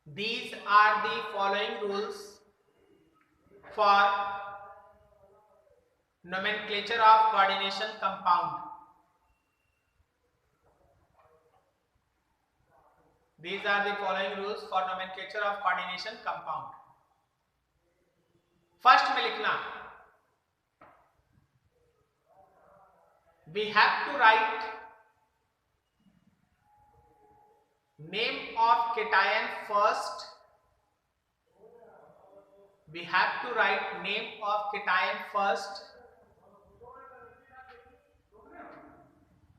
A: these are the following rules for nomenclature of coordination compound. These are the following rules for nomenclature of coordination compound. First में लिखना, we have to write name of cation first. We have to write name of cation first.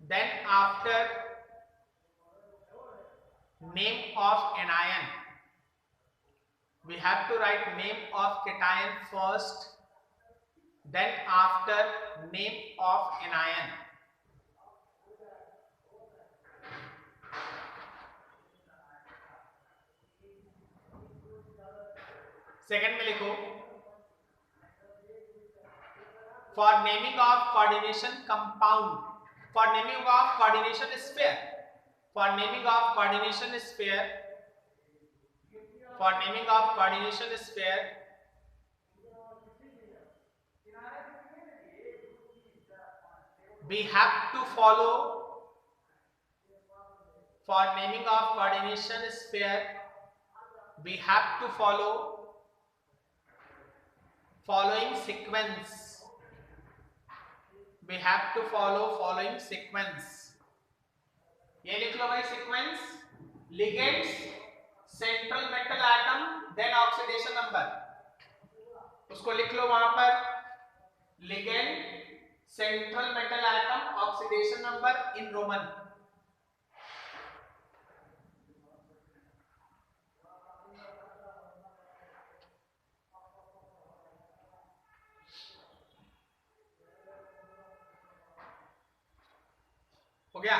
A: Then after name of anion, we have to write name of cation first, then after name of anion. Second में लिखो, for naming of coordination compound, for naming of coordination sphere, for naming of coordination sphere, for naming of coordination sphere, we have to follow, for naming of coordination sphere, we have to follow following sequence. We have to follow following sequence. ये लिख लो भाई sequence, ligands, central metal atom, then oxidation number. उसको लिख लो वहां पर, ligand, central metal atom, oxidation number in Roman. हो गया?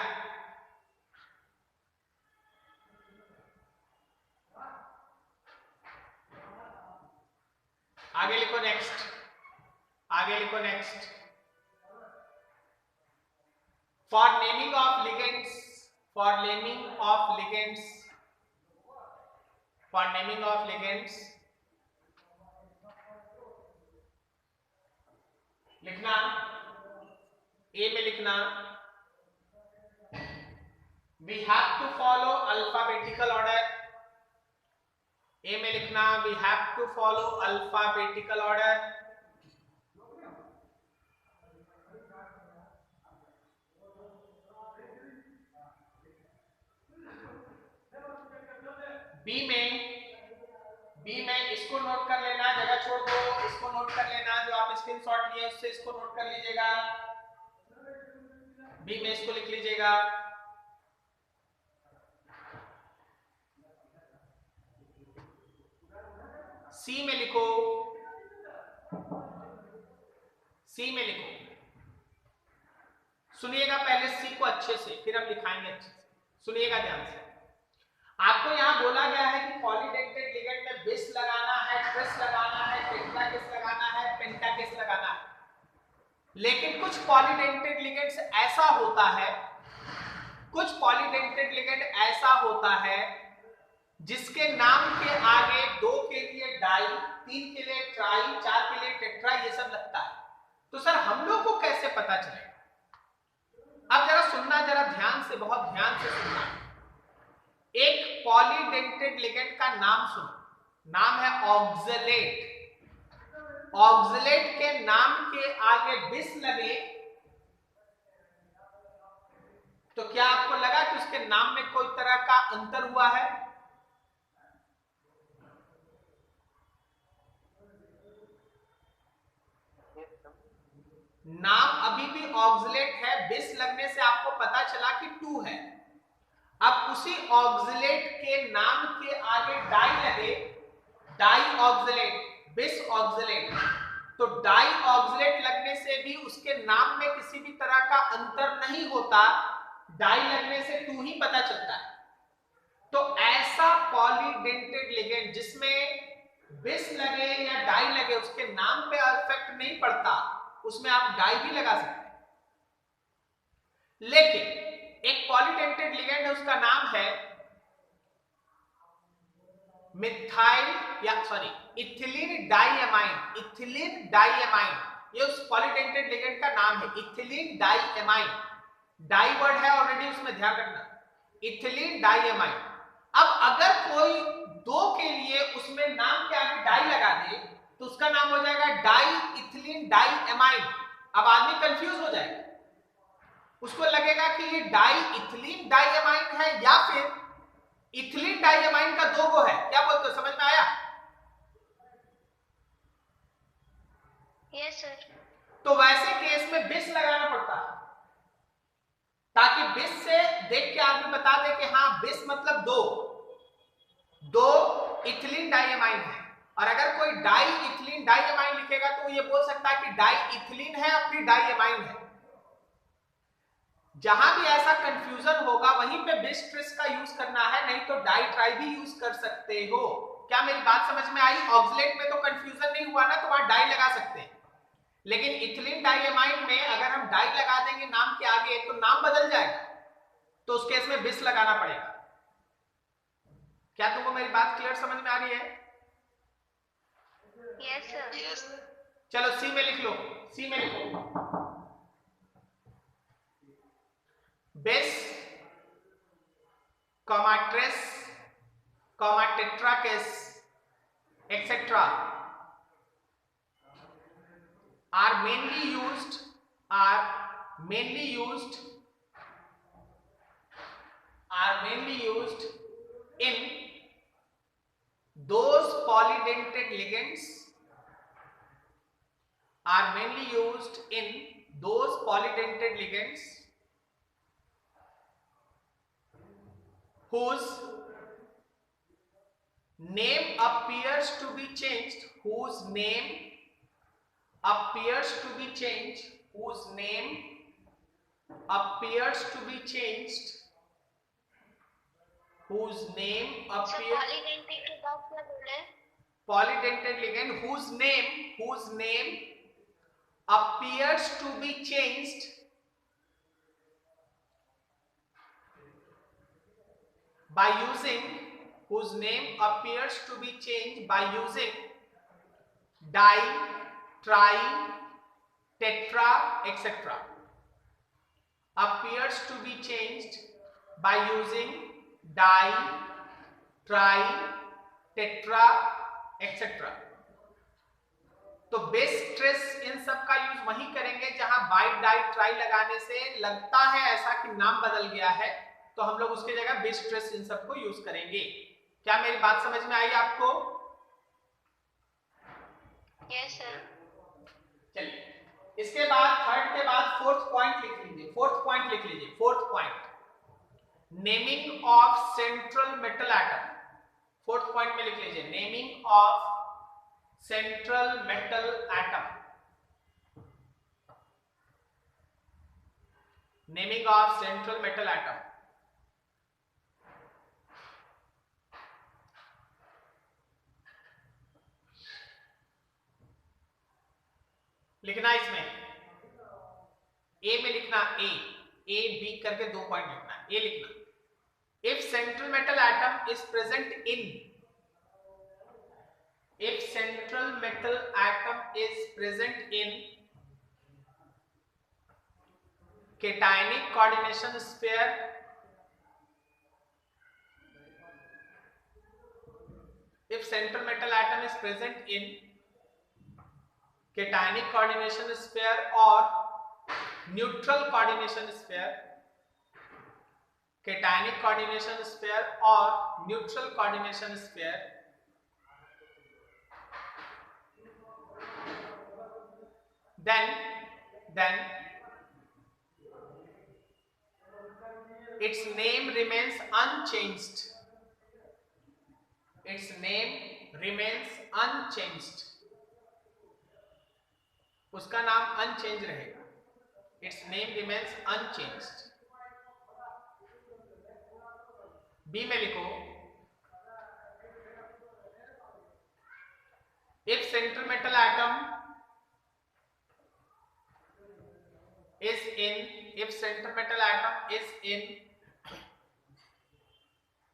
A: आगे लिखो नेक्स्ट, आगे लिखो next, for naming of ligands, for naming of ligands, for naming of ligands लिखना, ए में लिखना, we have to follow alphabetical order. A में लिखना we have to follow alphabetical order. B में इसको नोट कर लेना, जगह छोड़ दो, इसको नोट कर लेना, जो आप स्क्रीनशॉट लिए उससे इसको नोट कर लीजिएगा। बी में इसको लिख लीजिएगा। सी में लिखो, सी में लिखो। सुनिएगा पहले सी को अच्छे से, फिर हम लिखाएंगे अच्छे से। सुनिएगा ध्यान से। आपको यहां बोला गया है कि पॉलीडेंटेड लिगेंड में बिस लगाना है, ट्रिस लगाना है, टेट्राकिस लगाना है, पेंटाकिस लगाना है। लेकिन कुछ पॉलीडेंटेड लिगेंड्स ऐसा होता है, कुछ पॉलीडेंटेड लिगेंड ऐसा होता है जिसके नाम के आगे 2 के लिए डाई, 3 के लिए ट्राई, 4 के लिए टेट्रा, ये सब लगता है। तो सर हम लोग को कैसे पता चलेगा? अब जरा सुनना, जरा ध्यान से, बहुत ध्यान से सुनना। एक पॉलीडेंटेड लिगेंड का नाम सुनो, नाम है ऑक्सलेट। ऑक्सलेट के नाम के आगे बिस लगे तो क्या आपको लगा कि उसके नाम में कोई तरह का अंतर हुआ है? नाम अभी भी ऑक्सलेट है, बिस लगने से आपको पता चला कि 2 है। अब उसी ऑक्सलेट के नाम के आगे डाई लगे, डाई ऑक्सलेट, बिस ऑक्सलेट, तो डाई ऑक्सलेट लगने से भी उसके नाम में किसी भी तरह का अंतर नहीं होता, डाई लगने से 2 ही पता चलता है। तो ऐसा पॉलीडेंटेड लिगेंड जिसमें बिस लगे या डाई लगे, उसके नाम पे इफेक्ट नहीं पड़ता, उसमें आप डाई भी लगा सकते हैं। लेकिन एक पॉलीडेंटेड लिगेंड है, उसका नाम है मिथाइल या sorry ethylene diamine. Ethylene diamine ये उस पॉलीडेंटेड लिगेंड का नाम है, इथिलीन डाइएमाइन। डाई वर्ड है ऑलरेडी, उसमें ध्यान रखना, इथिलीन डाइएमाइन। अब अगर कोई 2 के लिए उसमें नाम के आगे डाई लगा दे तो उसका नाम हो जाएगा डाई इथिलीन डाइएमाइन। अब आदमी कंफ्यूज हो जाएगा, उसको लगेगा कि ये डाई इथिलीन डाइएमाइन है या फिर इथिलीन डाइएमाइन का 2 गो है। क्या बोलते हो, समझ में आया?
B: Yes sir.
A: तो वैसे केस में बिस लगाना पड़ता है, ताकि बिस से देख के आदमी बता दे कि हाँ बिस मतलब 2 इथिलीन डाइएमाइन है। और अगर कोई डाई इथिलीन डाइएमाइन लिखेगा तो ये बोल सकता है कि डाई इथिलीन है और फिर डाइएमाइन है। जहां भी ऐसा कंफ्यूजन होगा वहीं पे बिस ट्रिस का यूज करना है, नहीं तो डाई ट्राई भी यूज कर सकते हो। क्या मेरी बात समझ में आई? ऑक्सलेट में तो कंफ्यूजन नहीं हुआ ना, तो वहां डाई लगा सकते हैं। लेकिन इथिलीन डाइएमाइन में अगर हम डाई लगा देंगे नाम के आगे तो नाम बदल जाएगा, तो उस केस में बिस लगाना पड़ेगा। क्या तुमको मेरी बात क्लियर समझ में आ रही है?
B: Yes sir.
A: चलो सी में लिख लो, सी में लिखो bis, tris, tetrakis etc. are mainly used in those polydentate ligands whose name appears to be changed, whose name appears to be changed polydentate ligand whose name appears to be changed by using di, tri, tetra etc. appears to be changed by using di, tri, tetra etcetera. तो base stress in सब का use वहीं करेंगे जहां by di tri लगाने से लगता है ऐसा कि नाम बदल गया है, तो हम लोग उसके जगह बेस स्ट्रेस इन सब को यूज करेंगे। क्या मेरी बात समझ में आई आपको?
B: Yes sir.
A: चलिए, इसके बाद थर्ड के बाद फोर्थ पॉइंट लिख लीजिए। फोर्थ पॉइंट लिख लीजिए। Fourth point, naming of central metal atom. Fourth point में लिख लीजिए, naming of central metal atom. Naming of central metal atom. लिखना इसमें ए में लिखना, ए बी करके 2 पॉइंट लिखना है। ए लिखना, if central metal atom is present in, if central metal atom is present in cationic coordination sphere, if central metal atom is present in cationic coordination sphere or neutral coordination sphere, cationic coordination sphere or neutral coordination sphere, then its name remains unchanged. Its name remains unchanged. उसका नाम unchange रहेगा. Its name remains unchanged. B में लिखो, if central metal atom is in, if central metal atom is in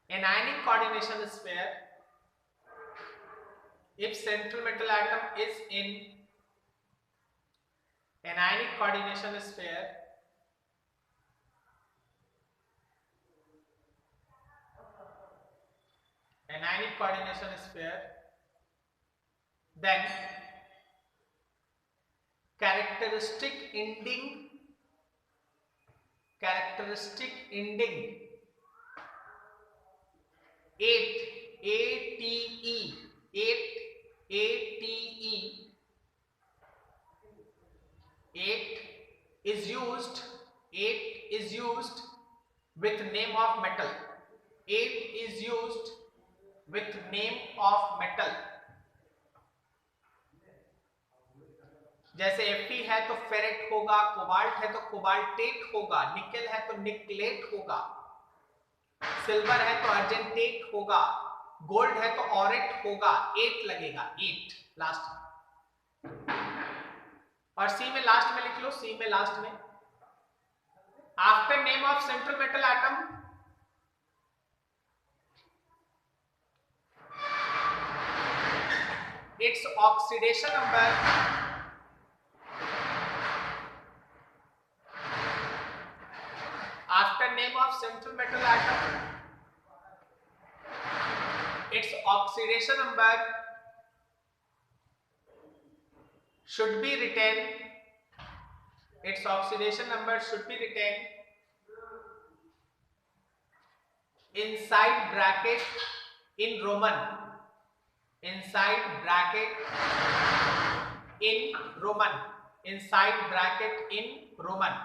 A: anionic coordination sphere, if central metal atom is in anionic coordination sphere, anionic coordination sphere, then characteristic ending 8 is used with name of metal. 8 is used with name of metal. जैसे Fe है तो ferret होगा, cobalt है तो cobaltate होगा, nickel है तो निकलेट होगा, सिल्वर है तो अर्जेंटेट होगा, गोल्ड है तो ऑरेट होगा. 8 लगेगा, 8 लास्ट में. और सी में लास्ट में लिख लो, सी में लास्ट में after name of central metal atom its oxidation number, after name of central metal atom its oxidation number should be written, its oxidation number should be written inside bracket in Roman, inside bracket in Roman, inside bracket in Roman.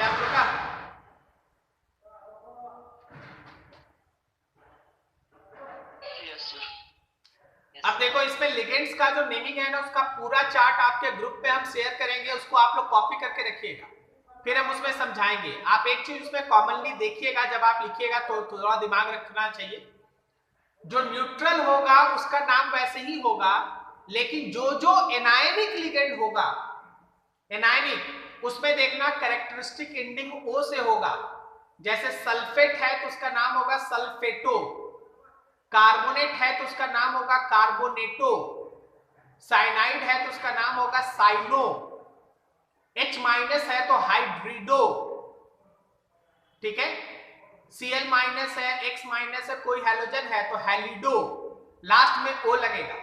A: आप लोग का अब देखो इसमें ligands का जो naming है ना, उसका पूरा चार्ट आपके ग्रुप पे हम शेयर करेंगे, उसको आप लोग कॉपी करके रखिएगा, फिर हम उसमें समझाएंगे. आप एक चीज उसमें कॉमनली देखिएगा, जब आप लिखिएगा तो थोड़ा दिमाग रखना चाहिए. जो न्यूट्रल होगा उसका नाम वैसे ही होगा, लेकिन जो जो एनायनिक लिगेंड होगा, एनायनिक, उसमें देखना कैरेक्टरिस्टिक एंडिंग ओ से होगा. जैसे सल्फेट है तो उसका नाम होगा सल्फेटो, कार्बोनेट है तो उसका नाम होगा कार्बोनेटो, साइनाइड है तो उसका नाम होगा साइनो, H माइनस है तो हाइड्रिडो, ठीक है, Cl माइनस है, X माइनस है, कोई हैलोजन है तो हैलिडो, लास्ट में O लगेगा।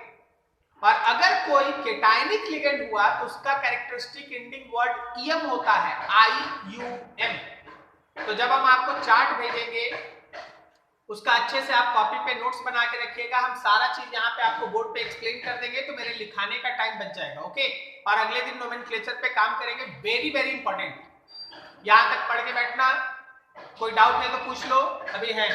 A: और अगर कोई केटायनिक लिगेंड हुआ तो उसका कैरेक्टरिस्टिक एंडिंग वर्ड EM होता है, IUM। तो जब हम आपको चार्ट भेजेंगे उसका अच्छे से आप कॉपी पे नोट्स बना के रखिएगा, हम सारा चीज यहाँ पे आपको बोर्ड पे एक्सप्लेन कर देंगे तो मेरे लिखाने का टाइम बच जाएगा, ओके। और अगले दिन नोमेनक्लेचर पे काम करेंगे, वेरी वेरी इंपॉर्टेंट। यहां तक पढ़ के बैठना, कोई डाउट है तो पूछ लो, अभी है।